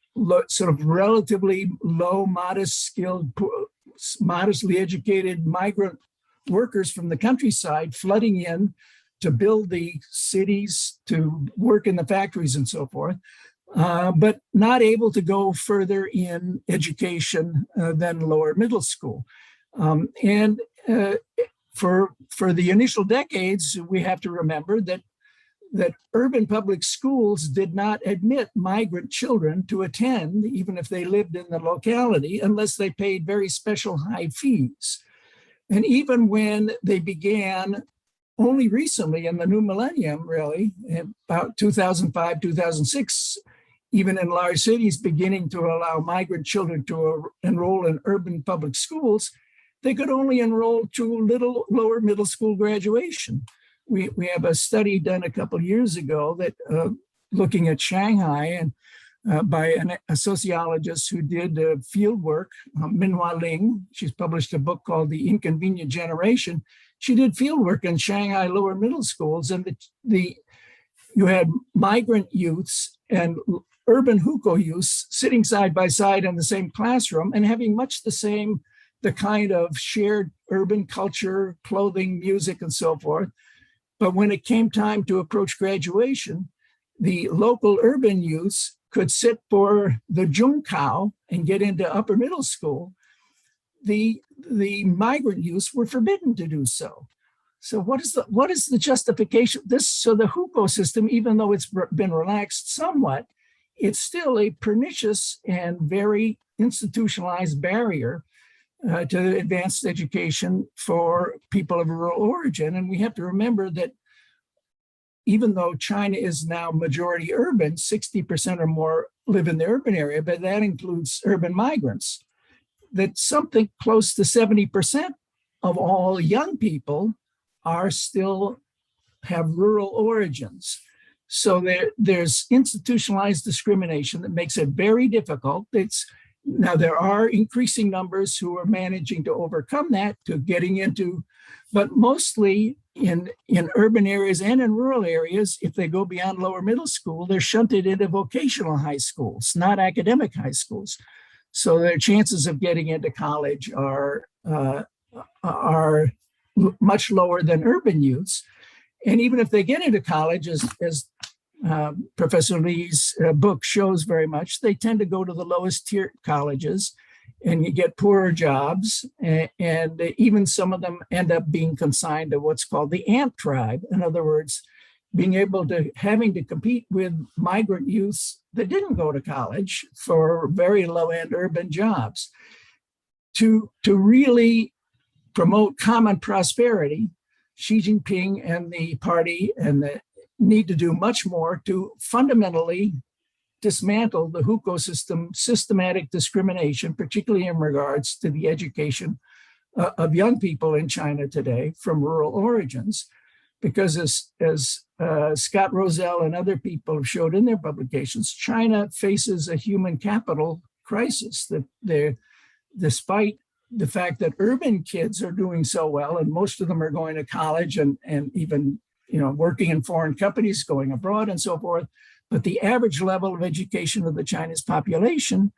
sort of relatively low, modestly educated migrant workers from the countryside flooding in to build the cities, to work in the factories and so forth, but not able to go further in education than lower middle school. For the initial decades, we have to remember that urban public schools did not admit migrant children to attend, even if they lived in the locality, unless they paid very special high fees. And even when they began only recently in the new millennium, really, about 2005, 2006, even in large cities beginning to allow migrant children to enroll in urban public schools, they could only enroll to lower middle school graduation. We have a study done a couple of years ago that looking at Shanghai and by a sociologist who did field work, Minhua Ling. She's published a book called The Inconvenient Generation. She did field work in Shanghai lower middle schools, and you had migrant youths and urban hukou youths sitting side by side in the same classroom and having much the kind of shared urban culture, clothing, music, and so forth. But when it came time to approach graduation, the local urban youths could sit for the Zhongkao and get into upper middle school, the migrant youths were forbidden to do so. So what is the justification? So the hukou system, even though it's been relaxed somewhat, it's still a pernicious and very institutionalized barrier to advanced education for people of rural origin. And we have to remember that even though China is now majority urban, 60% or more live in the urban area, but that includes urban migrants, that something close to 70% of all young people are still have rural origins. So there's institutionalized discrimination that makes it very difficult. Now there are increasing numbers who are managing to overcome that, to getting into, but mostly in urban areas and in rural areas, if they go beyond lower middle school, they're shunted into vocational high schools, not academic high schools. So their chances of getting into college are much lower than urban youths. And even if they get into college, as Professor Lee's book shows very much, they tend to go to the lowest tier colleges and you get poorer jobs. And even some of them end up being consigned to what's called the ant tribe. In other words, having to compete with migrant youths that didn't go to college for very low-end urban jobs. To really promote common prosperity, Xi Jinping and the party need to do much more to fundamentally dismantle the hukou system, systematic discrimination, particularly in regards to the education of young people in China today from rural origins. Because as Scott Rozelle and other people have showed in their publications, China faces a human capital crisis. That despite the fact that urban kids are doing so well, and most of them are going to college and even working in foreign companies, going abroad and so forth, but the average level of education of the Chinese population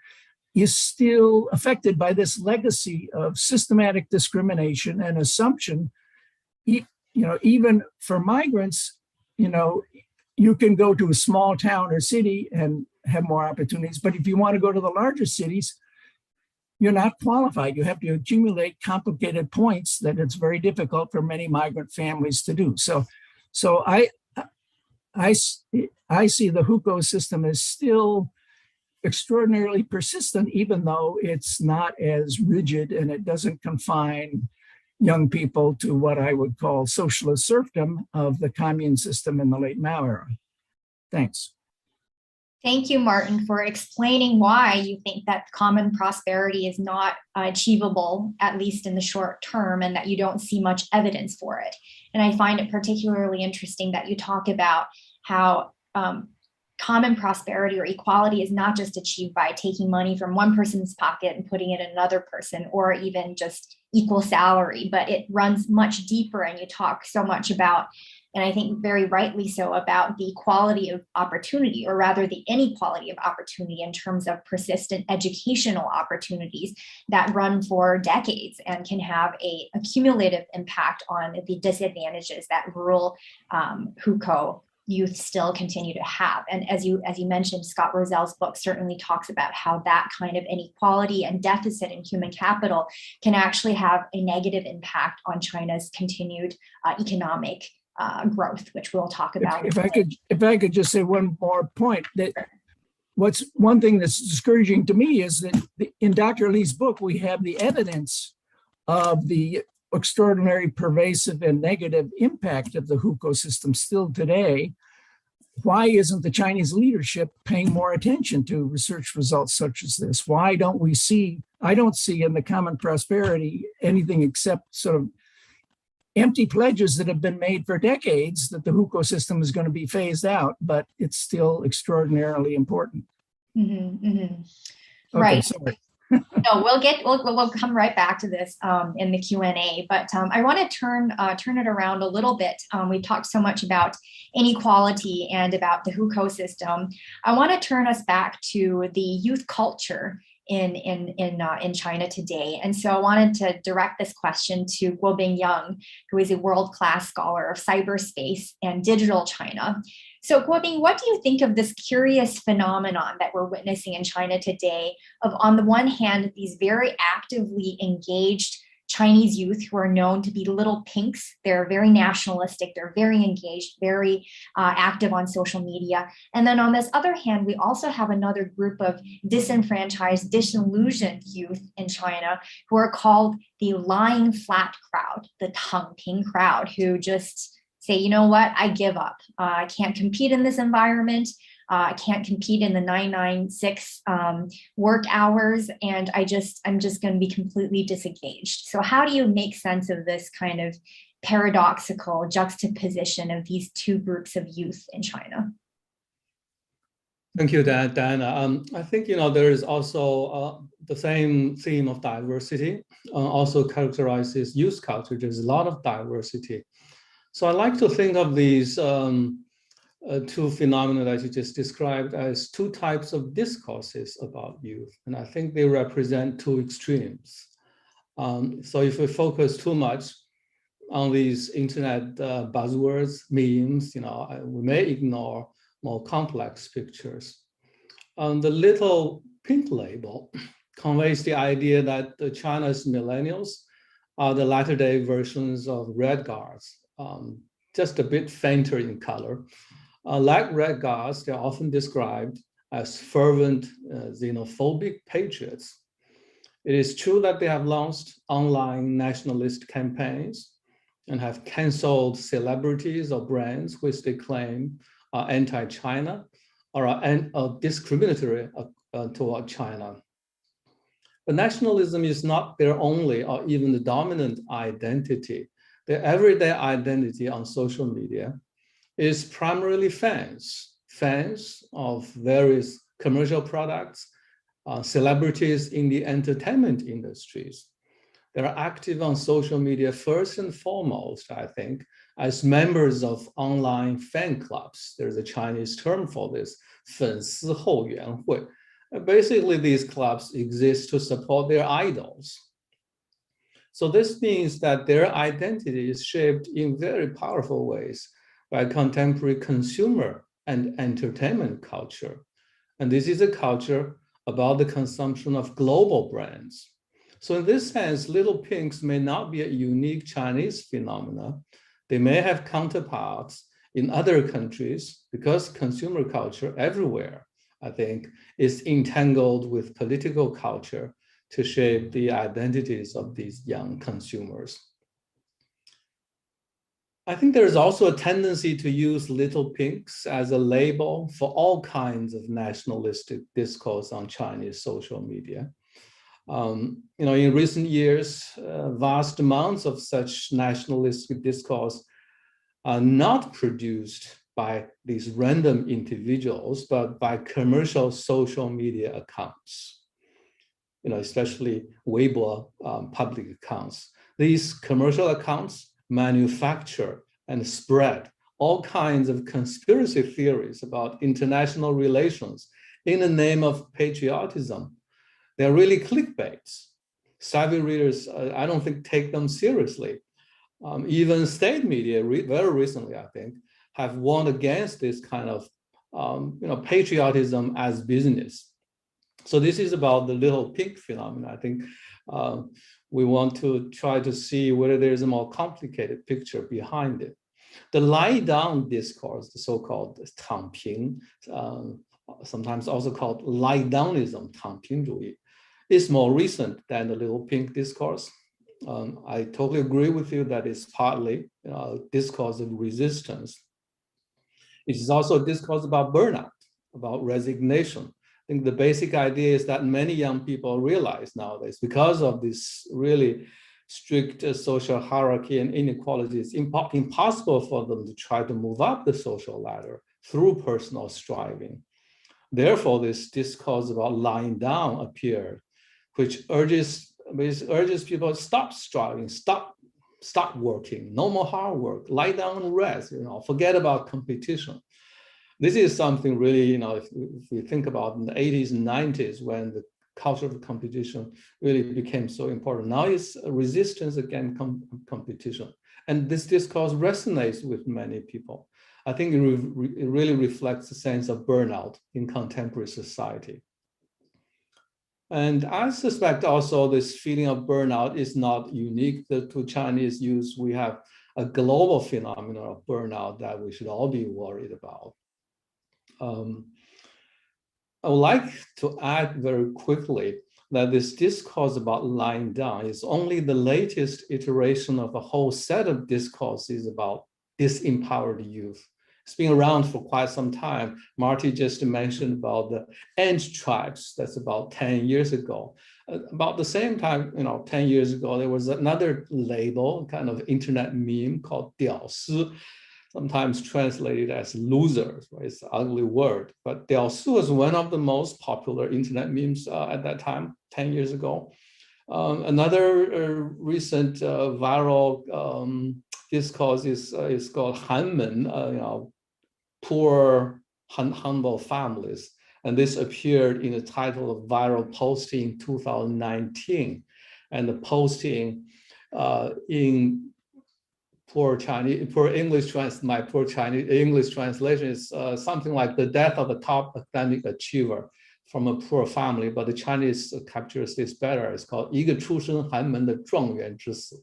is still affected by this legacy of systematic discrimination and assumption. Even for migrants, you can go to a small town or city and have more opportunities, but if you want to go to the larger cities, you're not qualified. You have to accumulate complicated points that it's very difficult for many migrant families to do. So I see the hukou system as still extraordinarily persistent, even though it's not as rigid and it doesn't confine young people to what I would call socialist serfdom of the commune system in the late Mao era. Thanks. Thank you, Martin, for explaining why you think that common prosperity is not achievable, at least in the short term, and that you don't see much evidence for it. And I find it particularly interesting that you talk about how common prosperity or equality is not just achieved by taking money from one person's pocket and putting it in another person, or even just equal salary, but it runs much deeper. And you talk so much about, and I think very rightly so, about the equality of opportunity, or rather the inequality of opportunity in terms of persistent educational opportunities that run for decades and can have a cumulative impact on the disadvantages that rural hukou youth still continue to have. And as you mentioned, Scott Rozelle's book certainly talks about how that kind of inequality and deficit in human capital can actually have a negative impact on China's continued economic growth, which we'll talk about. If I could just say one more point, that what's one thing that's discouraging to me is that in Dr. Lee's book, we have the evidence of the extraordinary, pervasive, and negative impact of the hukou system still today. Why isn't the Chinese leadership paying more attention to research results such as this? Why don't we see, I don't see in the common prosperity anything except sort of empty pledges that have been made for decades that the hukou system is going to be phased out, but it's still extraordinarily important. Mm-hmm, mm-hmm. Okay, right. Sorry. No, we'll come right back to this in the Q&A, but I want to turn it around a little bit. We talked so much about inequality and about the hukou system. I want to turn us back to the youth culture in China today. And so I wanted to direct this question to Guobing Yang, who is a world-class scholar of cyberspace and digital China. So Guobing, what do you think of this curious phenomenon that we're witnessing in China today of, on the one hand, these very actively engaged Chinese youth who are known to be little pinks? They're very nationalistic, they're very engaged, very active on social media. And then on this other hand, we also have another group of disenfranchised, disillusioned youth in China who are called the lying flat crowd, the Tangping crowd, who just say, you know what, I give up. I can't compete in this environment. I can't compete in the 996 work hours, and I'm just going to be completely disengaged. So how do you make sense of this kind of paradoxical juxtaposition of these two groups of youth in China? Thank you, Diana. I think, there is also the same theme of diversity also characterizes youth culture. There's a lot of diversity. So I like to think of these two phenomena that you just described as two types of discourses about youth. And I think they represent two extremes. So if we focus too much on these internet buzzwords, memes, we may ignore more complex pictures. The little pink label conveys the idea that China's millennials are the latter-day versions of red guards, just a bit fainter in color. Like red guards, they're often described as fervent xenophobic patriots. It is true that they have launched online nationalist campaigns and have canceled celebrities or brands which they claim are anti-China or are discriminatory toward China. But nationalism is not their only or even the dominant identity. Their everyday identity on social media is primarily fans of various commercial products, celebrities in the entertainment industries. They're active on social media first and foremost, I think, as members of online fan clubs. There's a Chinese term for this, 粉丝后援会. Basically, these clubs exist to support their idols. So this means that their identity is shaped in very powerful ways by contemporary consumer and entertainment culture. And this is a culture about the consumption of global brands. So in this sense, little pinks may not be a unique Chinese phenomena. They may have counterparts in other countries because consumer culture everywhere, I think, is entangled with political culture to shape the identities of these young consumers. I think there's also a tendency to use little pinks as a label for all kinds of nationalistic discourse on Chinese social media. In recent years, vast amounts of such nationalistic discourse are not produced by these random individuals, but by commercial social media accounts, especially Weibo public accounts. These commercial accounts manufacture and spread all kinds of conspiracy theories about international relations in the name of patriotism. They're really clickbaits. Savvy readers, I don't think, take them seriously. Even state media, very recently, I think, have warned against this kind of patriotism as business. So this is about the little pink phenomenon. I think we want to try to see whether there's a more complicated picture behind it. The lie down discourse, the so-called 躺平, sometimes also called lie downism, 躺平主义, is more recent than the little pink discourse. I totally agree with you that it's partly a discourse of resistance. It is also a discourse about burnout, about resignation. I think the basic idea is that many young people realize nowadays, because of this really strict social hierarchy and inequality, it's impossible for them to try to move up the social ladder through personal striving. Therefore, this discourse about lying down appeared, which urges people to stop striving, stop working, no more hard work, lie down and rest, forget about competition. This is something really, if we think about in the 80s and 90s when the culture of competition really became so important. Now it's a resistance against competition. And this discourse resonates with many people. I think it really reflects a sense of burnout in contemporary society. And I suspect also this feeling of burnout is not unique to Chinese youth. We have a global phenomenon of burnout that we should all be worried about. I would like to add very quickly that this discourse about lying down is only the latest iteration of a whole set of discourses about disempowered youth. It's been around for quite some time. Marty just mentioned about the ant tribes. That's about 10 years ago. About the same time, 10 years ago, there was another label, kind of internet meme called 屌丝, sometimes translated as losers, right? It's an ugly word, but 屌丝 was one of the most popular internet memes at that time, 10 years ago. Another recent viral discourse is called 寒门, poor, humble families. And this appeared in the title of viral posting in 2019. And the posting in poor English translation is something like the death of a top academic achiever from a poor family, but the Chinese captures this better. It's called 一个出身寒门的状元之死.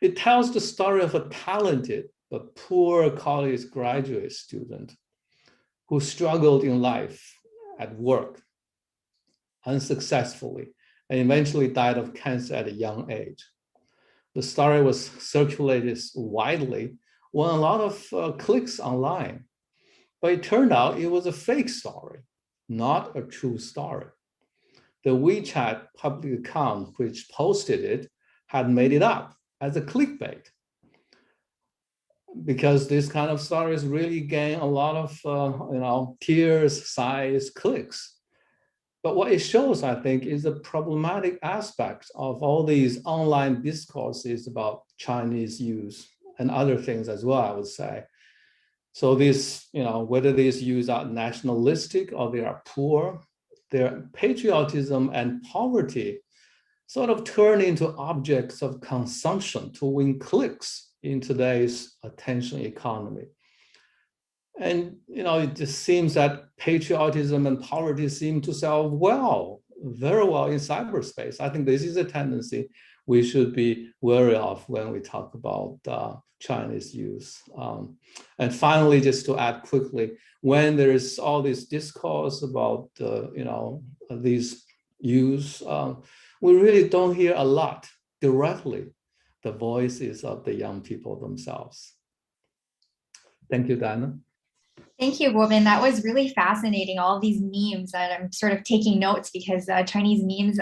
It tells the story of a talented but poor college graduate student who struggled in life at work unsuccessfully and eventually died of cancer at a young age. The story was circulated widely, won a lot of clicks online, but it turned out it was a fake story, not a true story. The WeChat public account which posted it had made it up as a clickbait, because this kind of stories really gain a lot of tears, sighs, clicks. But what it shows, I think, is the problematic aspect of all these online discourses about Chinese youth and other things as well, I would say. So this, whether these youth are nationalistic or they are poor, their patriotism and poverty sort of turn into objects of consumption to win clicks in today's attention economy. And it just seems that patriotism and poverty seem to sell very well in cyberspace. I think this is a tendency we should be wary of when we talk about Chinese youth. And finally, just to add quickly, when there is all this discourse about these youth, we really don't hear a lot directly the voices of the young people themselves. Thank you, Diana. Thank you, Guobin. That was really fascinating, all these memes, and I'm sort of taking notes because Chinese memes,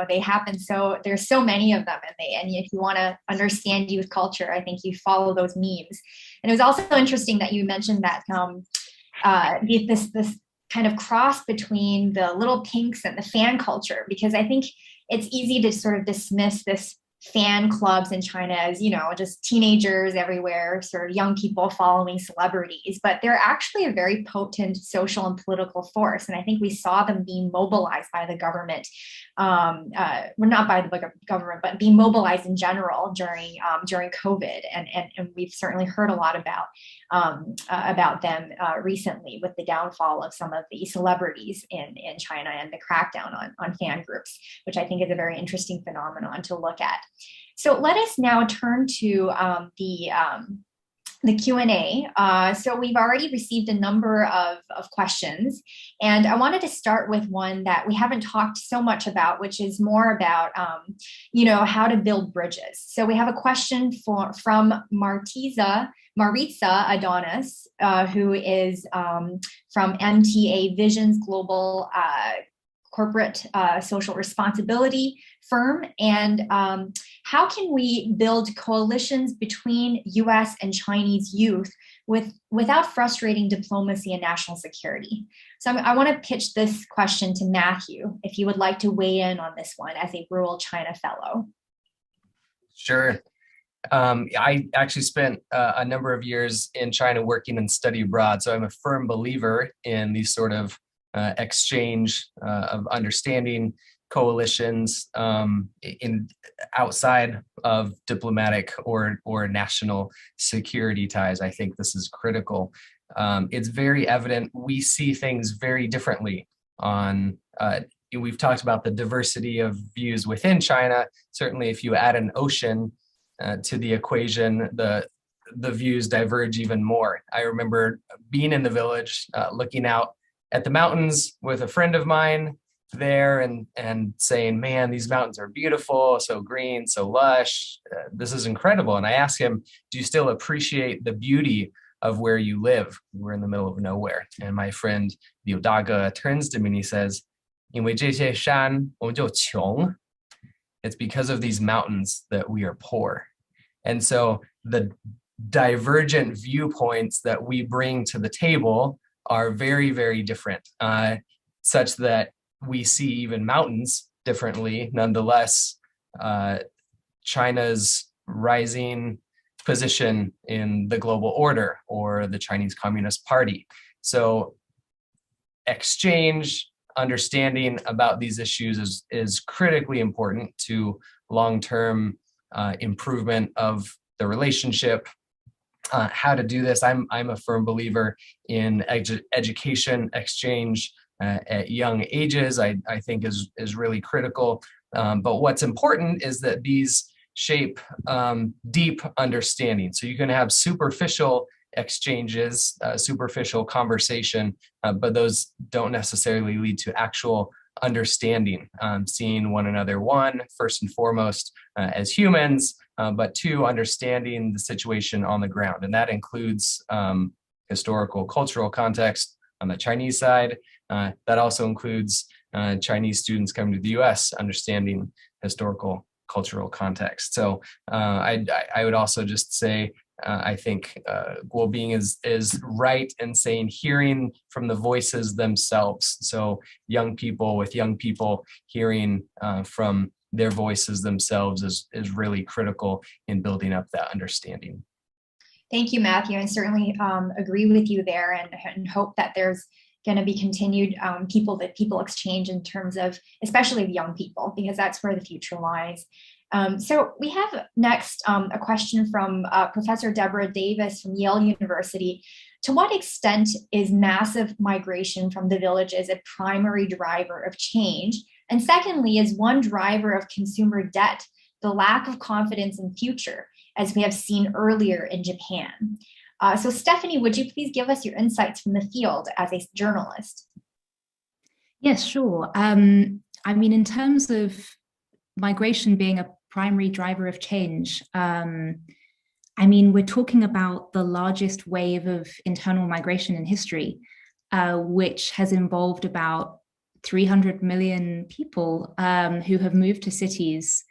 they happen, so there's so many of them, and if you want to understand youth culture, I think you follow those memes. And it was also interesting that you mentioned that this kind of cross between the little pinks and the fan culture, because I think it's easy to sort of dismiss this fan clubs in China as, just teenagers everywhere, sort of young people following celebrities, but they're actually a very potent social and political force. And I think we saw them being mobilized by the government, well, not by the government, but being mobilized in general during COVID. And we've certainly heard a lot about them recently with the downfall of some of the celebrities in China and the crackdown on fan groups, which I think is a very interesting phenomenon to look at. So let us now turn to the Q&A. So we've already received a number of questions, and I wanted to start with one that we haven't talked so much about, which is more about, how to build bridges. So we have a question from Maritza Adonis, who is from MTA Vision's Global Corporate Social Responsibility firm. And how can we build coalitions between US and Chinese youth without frustrating diplomacy and national security? So I want to pitch this question to Matthew, if you would like to weigh in on this one as a rural China fellow. Sure. I actually spent a number of years in China working and study abroad. So I'm a firm believer in these sort of exchange of understanding, coalitions in outside of diplomatic or national security ties. I think this is critical. It's very evident we see things very differently on. We've talked about the diversity of views within China. Certainly, if you add an ocean to the equation, the views diverge even more. I remember being in the village, looking out at the mountains with a friend of mine there and saying, man, these mountains are beautiful, so green, so lush. This is incredible. And I asked him, do you still appreciate the beauty of where you live? We're in the middle of nowhere. And my friend Liu Dage turns to me and he says, 因为这些山我们就穷. It's because of these mountains that we are poor. And so the divergent viewpoints that we bring to the table are very, very different, such that we see even mountains differently. Nonetheless, China's rising position in the global order or the Chinese Communist Party. So exchange, understanding about these issues is critically important to long-term improvement of the relationship. How to do this, I'm a firm believer in education exchange at young ages. I think is really critical. But what's important is that these shape deep understanding. So you can have superficial exchanges, superficial conversation, but those don't necessarily lead to actual understanding, seeing one another, one, first and foremost, as humans, but two, understanding the situation on the ground. And that includes historical, cultural context on the Chinese side. That also includes Chinese students coming to the US, understanding historical, cultural context. So I would also just say, I think Guobing is right in saying hearing from the voices themselves. So young people with young people hearing from their voices themselves is really critical in building up that understanding. Thank you, Matthew, and certainly agree with you there, and hope that there's going to be continued people exchange in terms of, especially young people, because that's where the future lies. So we have next a question from Professor Deborah Davis from Yale University. To what extent is massive migration from the villages a primary driver of change? And secondly, is one driver of consumer debt the lack of confidence in future, as we have seen earlier in Japan? So Stephanie, would you please give us your insights from the field as a journalist? Yes, sure. I mean, in terms of migration being a primary driver of change, I mean, we're talking about the largest wave of internal migration in history, which has involved about 300 million people who have moved to cities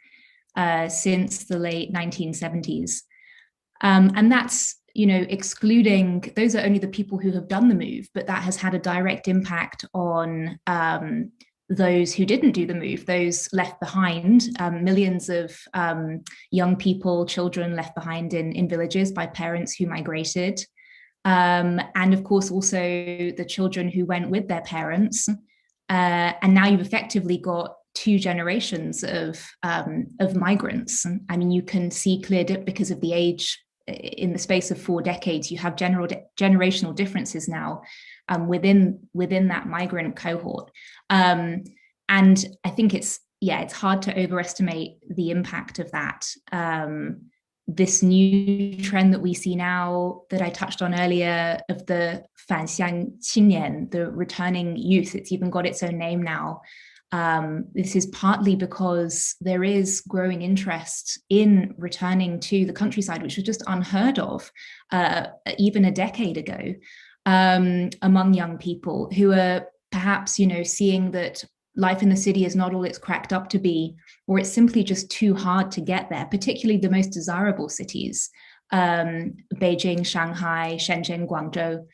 since the late 1970s. And that's, you know, excluding, those are only the people who have done the move, but that has had a direct impact on those who didn't do the move, those left behind, millions of young people, children left behind in villages by parents who migrated. And of course, also the children who went with their parents. And now you've effectively got two generations of migrants. I mean, you can see clear because of the age. In the space of 4 decades, you have generational differences now within that migrant cohort. And I think it's hard to overestimate the impact of that. This new trend that we see now that I touched on earlier of the 返乡青年, the returning youth, it's even got its own name now. This is partly because there is growing interest in returning to the countryside, which was just unheard of even a decade ago, among young people who are perhaps, you know, seeing that life in the city is not all it's cracked up to be, or it's simply just too hard to get there, particularly the most desirable cities, Beijing, Shanghai, Shenzhen, Guangzhou.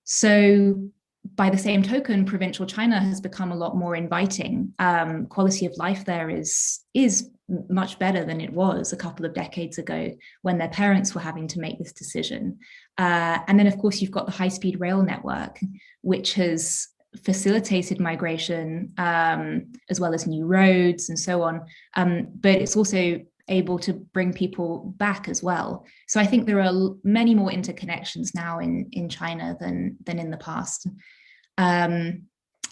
So by the same token, provincial China has become a lot more inviting. Quality of life there is much better than it was a couple of decades ago when their parents were having to make this decision. And then, of course, you've got the high-speed rail network, which has facilitated migration, as well as new roads and so on. But it's also able to bring people back as well. So I think there are many more interconnections now in China than in the past. And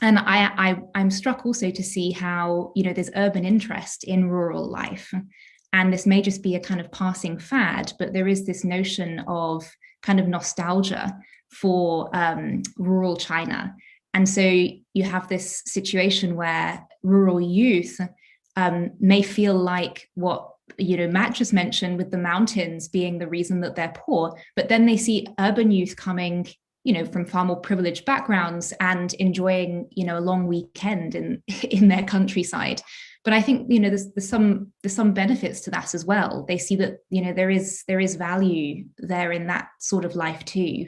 I'm struck also to see how, you know, there's urban interest in rural life. And this may just be a kind of passing fad, but there is this notion of kind of nostalgia for rural China. And so you have this situation where rural youth may feel like what, you know, Matt just mentioned, with the mountains being the reason that they're poor, but then they see urban youth coming, you know, from far more privileged backgrounds and enjoying, you know, a long weekend in their countryside. But I think, you know, there's some benefits to that as well. They see that, you know, there is value there in that sort of life too.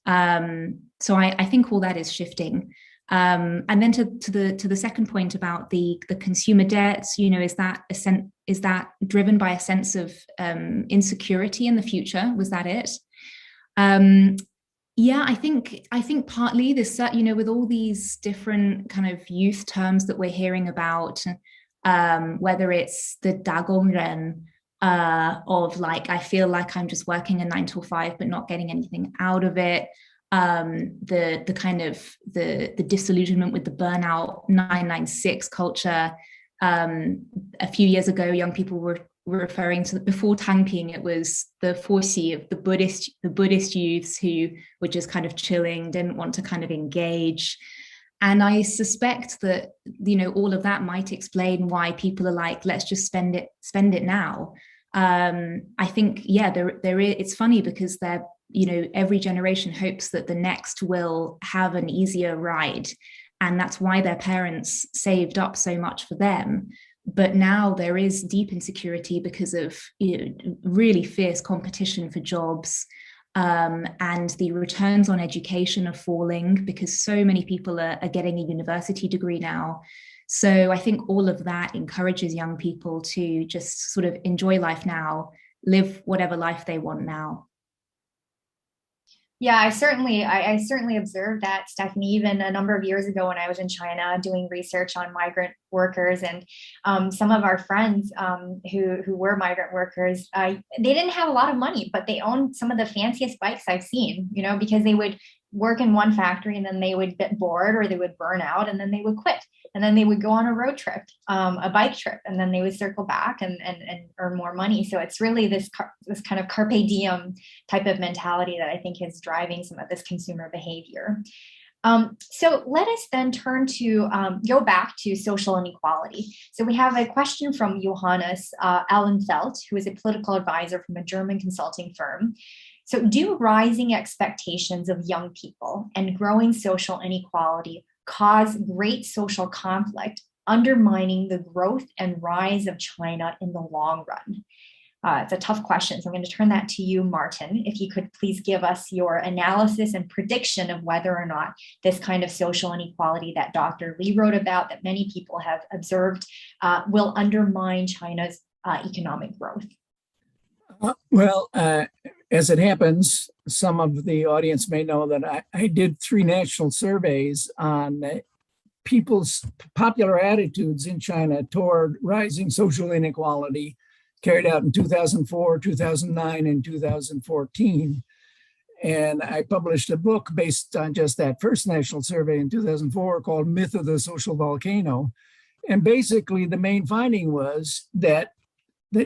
So I think all that is shifting. And then to the second point about the consumer debt, you know, is that driven by a sense of insecurity in the future? Was that it? Yeah, I think partly this, you know, with all these different kind of youth terms that we're hearing about, whether it's the dagongren, of like, I feel like I'm just working a 9 to 5 but not getting anything out of it. The kind of the disillusionment with the burnout 996 culture. A few years ago, young people were referring to, before Tangping, it was the Forxi of the Buddhist youths who were just kind of chilling, didn't want to kind of engage. And I suspect that, you know, all of that might explain why people are like, let's just spend it now. I think, yeah, there is, it's funny because they're, you know, every generation hopes that the next will have an easier ride. And that's why their parents saved up so much for them. But now there is deep insecurity because of, you know, really fierce competition for jobs. And the returns on education are falling because so many people are getting a university degree now. So I think all of that encourages young people to just sort of enjoy life now, live whatever life they want now. Yeah, I certainly observed that, Stephanie, even a number of years ago when I was in China doing research on migrant workers, and some of our friends who were migrant workers, they didn't have a lot of money, but they owned some of the fanciest bikes I've seen, you know, because they would work in one factory and then they would get bored or they would burn out and then they would quit. And then they would go on a road trip, a bike trip, and then they would circle back and earn more money. So it's really this kind of carpe diem type of mentality that I think is driving some of this consumer behavior. So let us then turn to go back to social inequality. So we have a question from Johannes Allenfelt, who is a political advisor from a German consulting firm. So do rising expectations of young people and growing social inequality cause great social conflict, undermining the growth and rise of China in the long run? It's a tough question, so I'm going to turn that to you, Martin. If you could please give us your analysis and prediction of whether or not this kind of social inequality that Dr. Lee wrote about, that many people have observed, will undermine China's economic growth. Well, as it happens, some of the audience may know that I did 3 national surveys on people's popular attitudes in China toward rising social inequality, carried out in 2004, 2009, and 2014. And I published a book based on just that first national survey in 2004 called Myth of the Social Volcano. And basically the main finding was that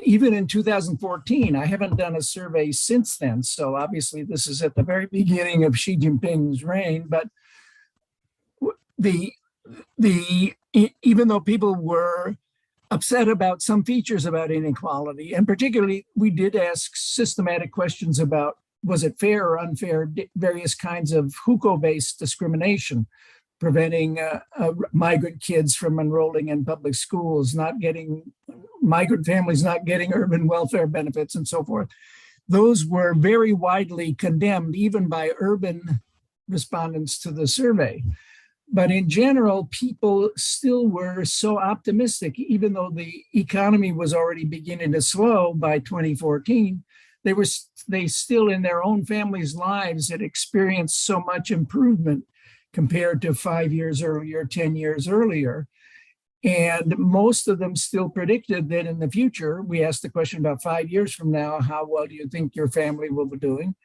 even in 2014, I haven't done a survey since then. So obviously this is at the very beginning of Xi Jinping's reign, but even though people were upset about some features about inequality, and particularly we did ask systematic questions about, was it fair or unfair, various kinds of hukou-based discrimination, preventing migrant kids from enrolling in public schools, migrant families not getting urban welfare benefits, and so forth. Those were very widely condemned, even by urban respondents to the survey. But in general, people still were so optimistic, even though the economy was already beginning to slow by 2014. They still in their own families' lives had experienced so much improvement compared to 5 years earlier, 10 years earlier. And most of them still predicted that in the future, we asked the question about 5 years from now, how well do you think your family will be doing?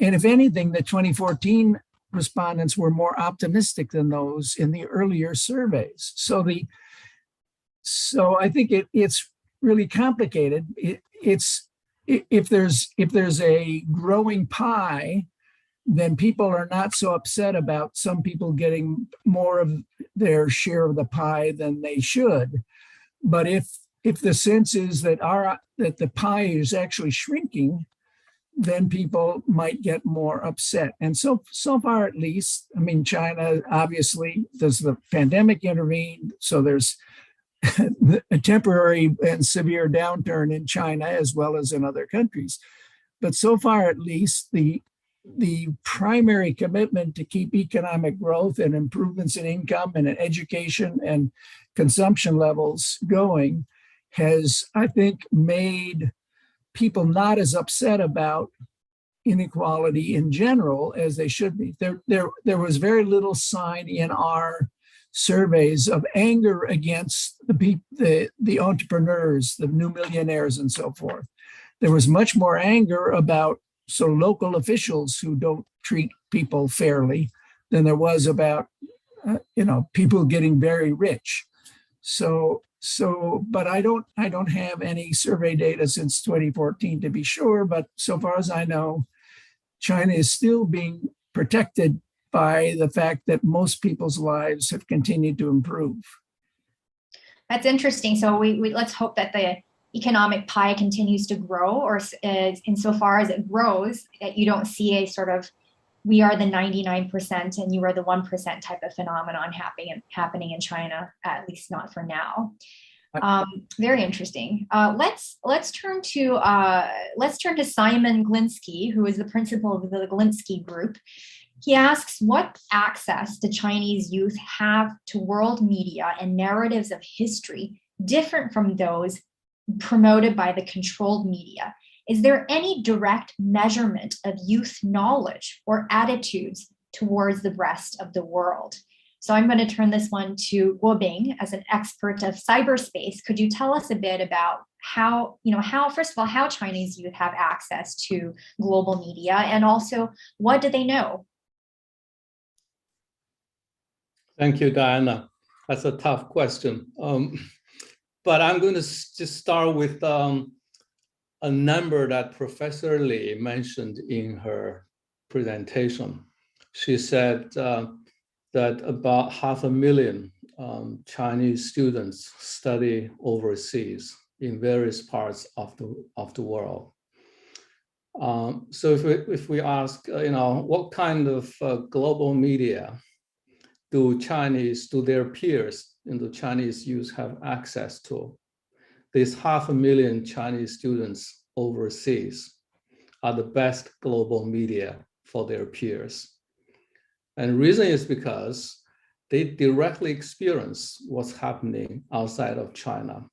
And if anything, the 2014 respondents were more optimistic than those in the earlier surveys. So I think it's really complicated. If there's a growing pie, then people are not so upset about some people getting more of their share of the pie than they should. But if the sense is that the pie is actually shrinking, then people might get more upset. And so far, at least, I mean, China, obviously, does the pandemic intervene? So there's a temporary and severe downturn in China as well as in other countries. But so far, at least, the primary commitment to keep economic growth and improvements in income and in education and consumption levels going has, I think, made people not as upset about inequality in general as they should be. There was very little sign in our surveys of anger against the entrepreneurs, the new millionaires, and so forth. There was much more anger about local officials who don't treat people fairly than there was about people getting very rich. But I don't have any survey data since 2014 to be sure, but so far as I know, China is still being protected by the fact that most people's lives have continued to improve. That's interesting. So we let's hope that the economic pie continues to grow, or insofar as it grows, that you don't see a sort of we are the 99% and you are the 1% type of phenomenon happening in China, at least not for now. Very interesting. Let's turn to Simon Glinsky, who is the principal of the Glinsky Group. He asks, what access do Chinese youth have to world media and narratives of history different from those promoted by the controlled media? Is there any direct measurement of youth knowledge or attitudes towards the rest of the world? So I'm going to turn this one to Guobing as an expert of cyberspace. Could you tell us a bit about how first of all, how Chinese youth have access to global media, and also what do they know? Thank you, Diana. That's a tough question. But I'm going to just start with a number that Professor Li mentioned in her presentation. She said that about 500,000 Chinese students study overseas in various parts of the world. So if we ask, what kind of global media do their peers in the Chinese youth have access to? These 500,000 Chinese students overseas are the best global media for their peers. And the reason is because they directly experience what's happening outside of China.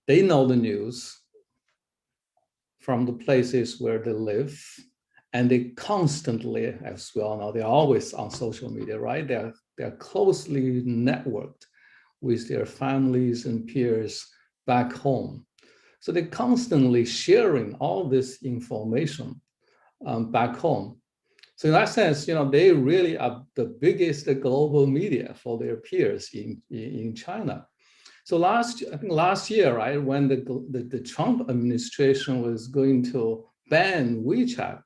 They know the news from the places where they live, and they constantly, as we all know, they're always on social media, right? They're closely networked with their families and peers back home. So they're constantly sharing all this information back home. So in that sense, they really are the biggest global media for their peers in China. So I think last year, right, when the Trump administration was going to ban WeChat,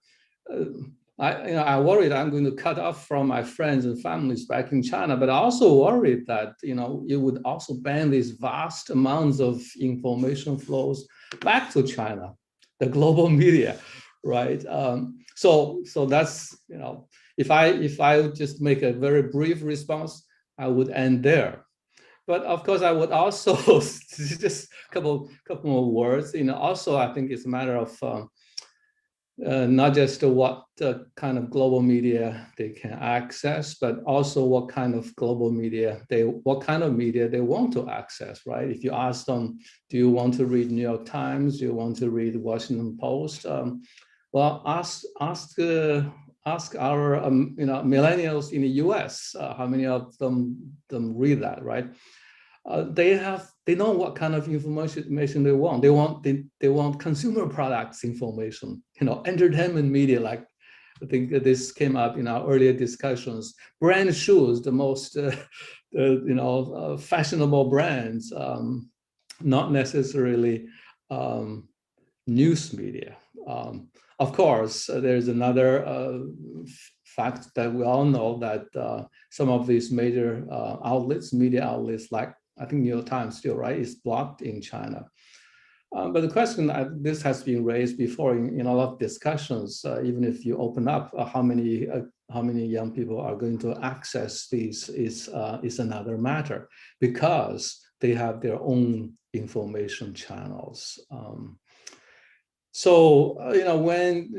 I worried I'm going to cut off from my friends and families back in China, but I also worried that it would also ban these vast amounts of information flows back to China, the global media, right? So that's if I would just make a very brief response, I would end there. But of course, I would also just a couple more words. Also, I think it's a matter of not just what kind of global media they can access, but also what kind of media they want to access, right? If you ask them, do you want to read New York Times? Do you want to read Washington Post? Well, ask ask our millennials in the U.S. How many of them read that, right? They know what kind of information they want. They want consumer products information, entertainment media. Like I think this came up in our earlier discussions. Brand shoes, the most fashionable brands, not necessarily news media. Of course, there's another fact that we all know that some of these major media outlets, like I think New York Times still, right, is blocked in China. But the question this has been raised before in a lot of discussions, even if you open up how many young people are going to access these is another matter, because they have their own information channels. So when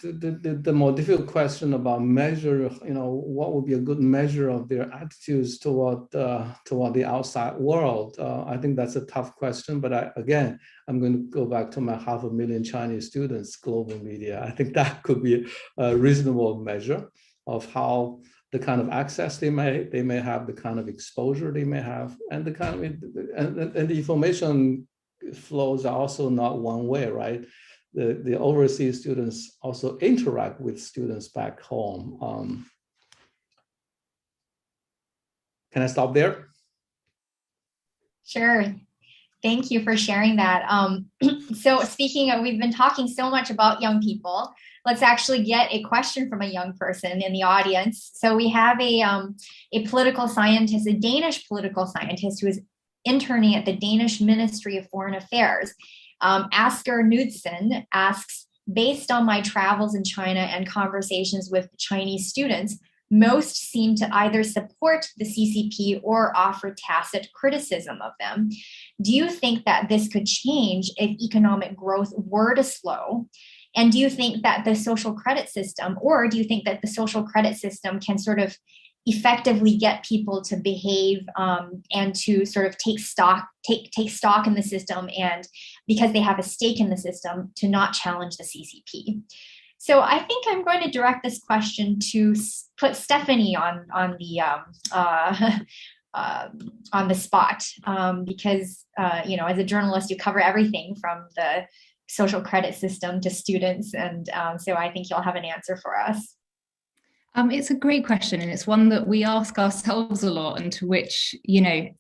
the more difficult question about measure, what would be a good measure of their attitudes toward the outside world? I think that's a tough question. But I'm going to go back to my 500,000 Chinese students, global media. I think that could be a reasonable measure of how the kind of access they may have, the kind of exposure they may have, and the kind of and the information flows are also not one way, right? The overseas students also interact with students back home. Can I stop there? Sure. Thank you for sharing that. So speaking of, we've been talking so much about young people. Let's actually get a question from a young person in the audience. So we have a political scientist, a Danish political scientist who is interning at the Danish Ministry of Foreign Affairs. Asger Knudsen asks, based on my travels in China and conversations with Chinese students, most seem to either support the CCP or offer tacit criticism of them. Do you think that this could change if economic growth were to slow? And do you think that the social credit system, or do you think that the social credit system can sort of effectively get people to behave and to sort of take stock in the system, and because they have a stake in the system, to not challenge the CCP? So I think I'm going to direct this question to put Stephanie on the spot, because as a journalist, you cover everything from the social credit system to students, and so I think you'll have an answer for us. It's a great question, and it's one that we ask ourselves a lot, and to which I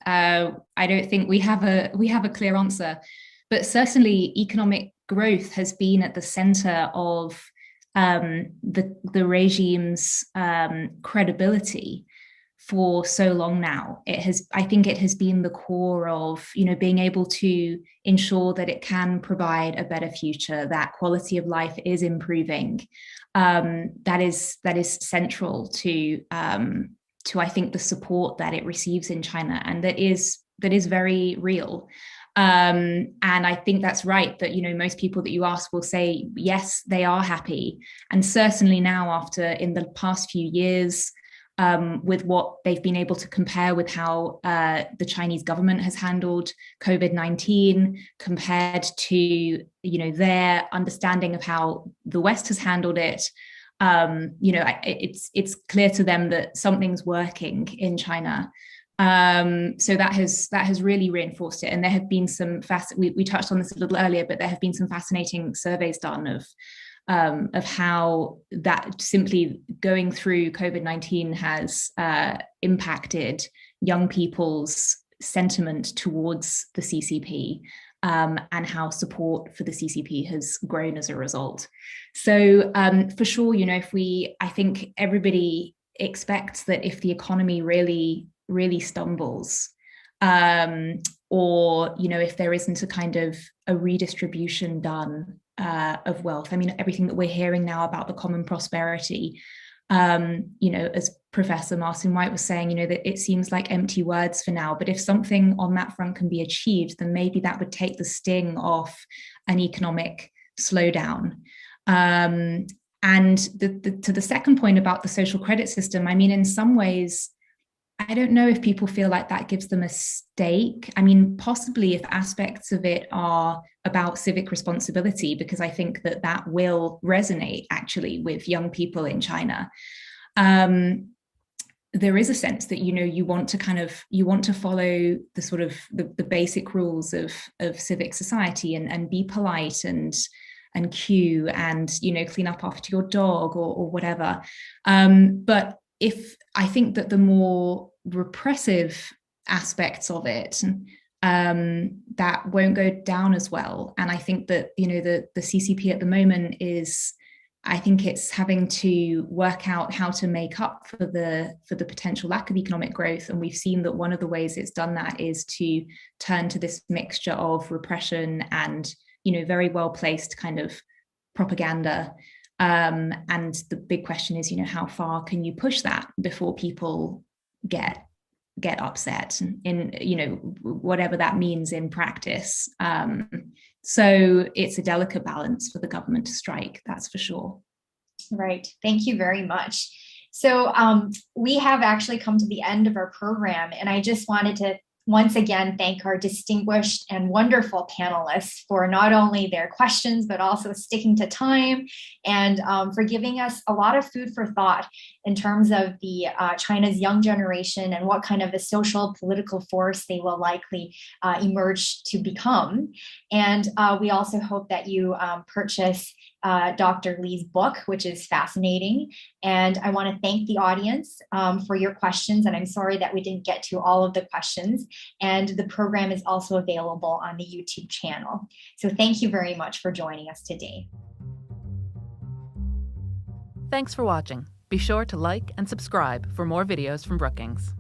don't think we have a clear answer. But certainly, economic growth has been at the center of the regime's credibility for so long now. I think it has been the core of being able to ensure that it can provide a better future, that quality of life is improving. That is central to I think the support that it receives in China, and that is very real. And I think that's right, that most people that you ask will say yes, they are happy. And certainly now, in the past few years, with what they've been able to compare with how the Chinese government has handled COVID-19 compared to their understanding of how the West has handled it, it's clear to them that something's working in China. So that has really reinforced it. And there have been some we touched on this a little earlier, but there have been some fascinating surveys done of how that simply going through COVID-19 has impacted young people's sentiment towards the CCP, and how support for the CCP has grown as a result. So for sure, I think everybody expects that if the economy really stumbles, or if there isn't a kind of a redistribution done of wealth. I mean, everything that we're hearing now about the common prosperity, as Professor Martin White was saying, that it seems like empty words for now. But if something on that front can be achieved, then maybe that would take the sting off an economic slowdown. And to the second point about the social credit system, I mean, in some ways, I don't know if people feel like that gives them a stake. I mean, possibly if aspects of it are about civic responsibility, because I think that that will resonate actually with young people in China. There is a sense that, you know, you want to follow the sort of the basic rules of civic society and be polite and queue and, you know, clean up after your dog or whatever. But if I think that the more repressive aspects of it, that won't go down as well. And I think that, you know, the CCP at the moment is, I think it's having to work out how to make up for the potential lack of economic growth. And we've seen that one of the ways it's done that is to turn to this mixture of repression and, you know, very well placed kind of propaganda. And the big question is, you know, how far can you push that before people get upset in, you know, whatever that means in practice. So it's a delicate balance for the government to strike, that's for sure. Right. Thank you very much. So we have actually come to the end of our program, and I just wanted to once again thank our distinguished and wonderful panelists for not only their questions, but also sticking to time and for giving us a lot of food for thought in terms of the China's young generation and what kind of a social political force they will likely emerge to become. And we also hope that you purchase Dr. Li's book, which is fascinating. And I want to thank the audience for your questions. And I'm sorry that we didn't get to all of the questions. And the program is also available on the YouTube channel. So thank you very much for joining us today. Thanks for watching. Be sure to like and subscribe for more videos from Brookings.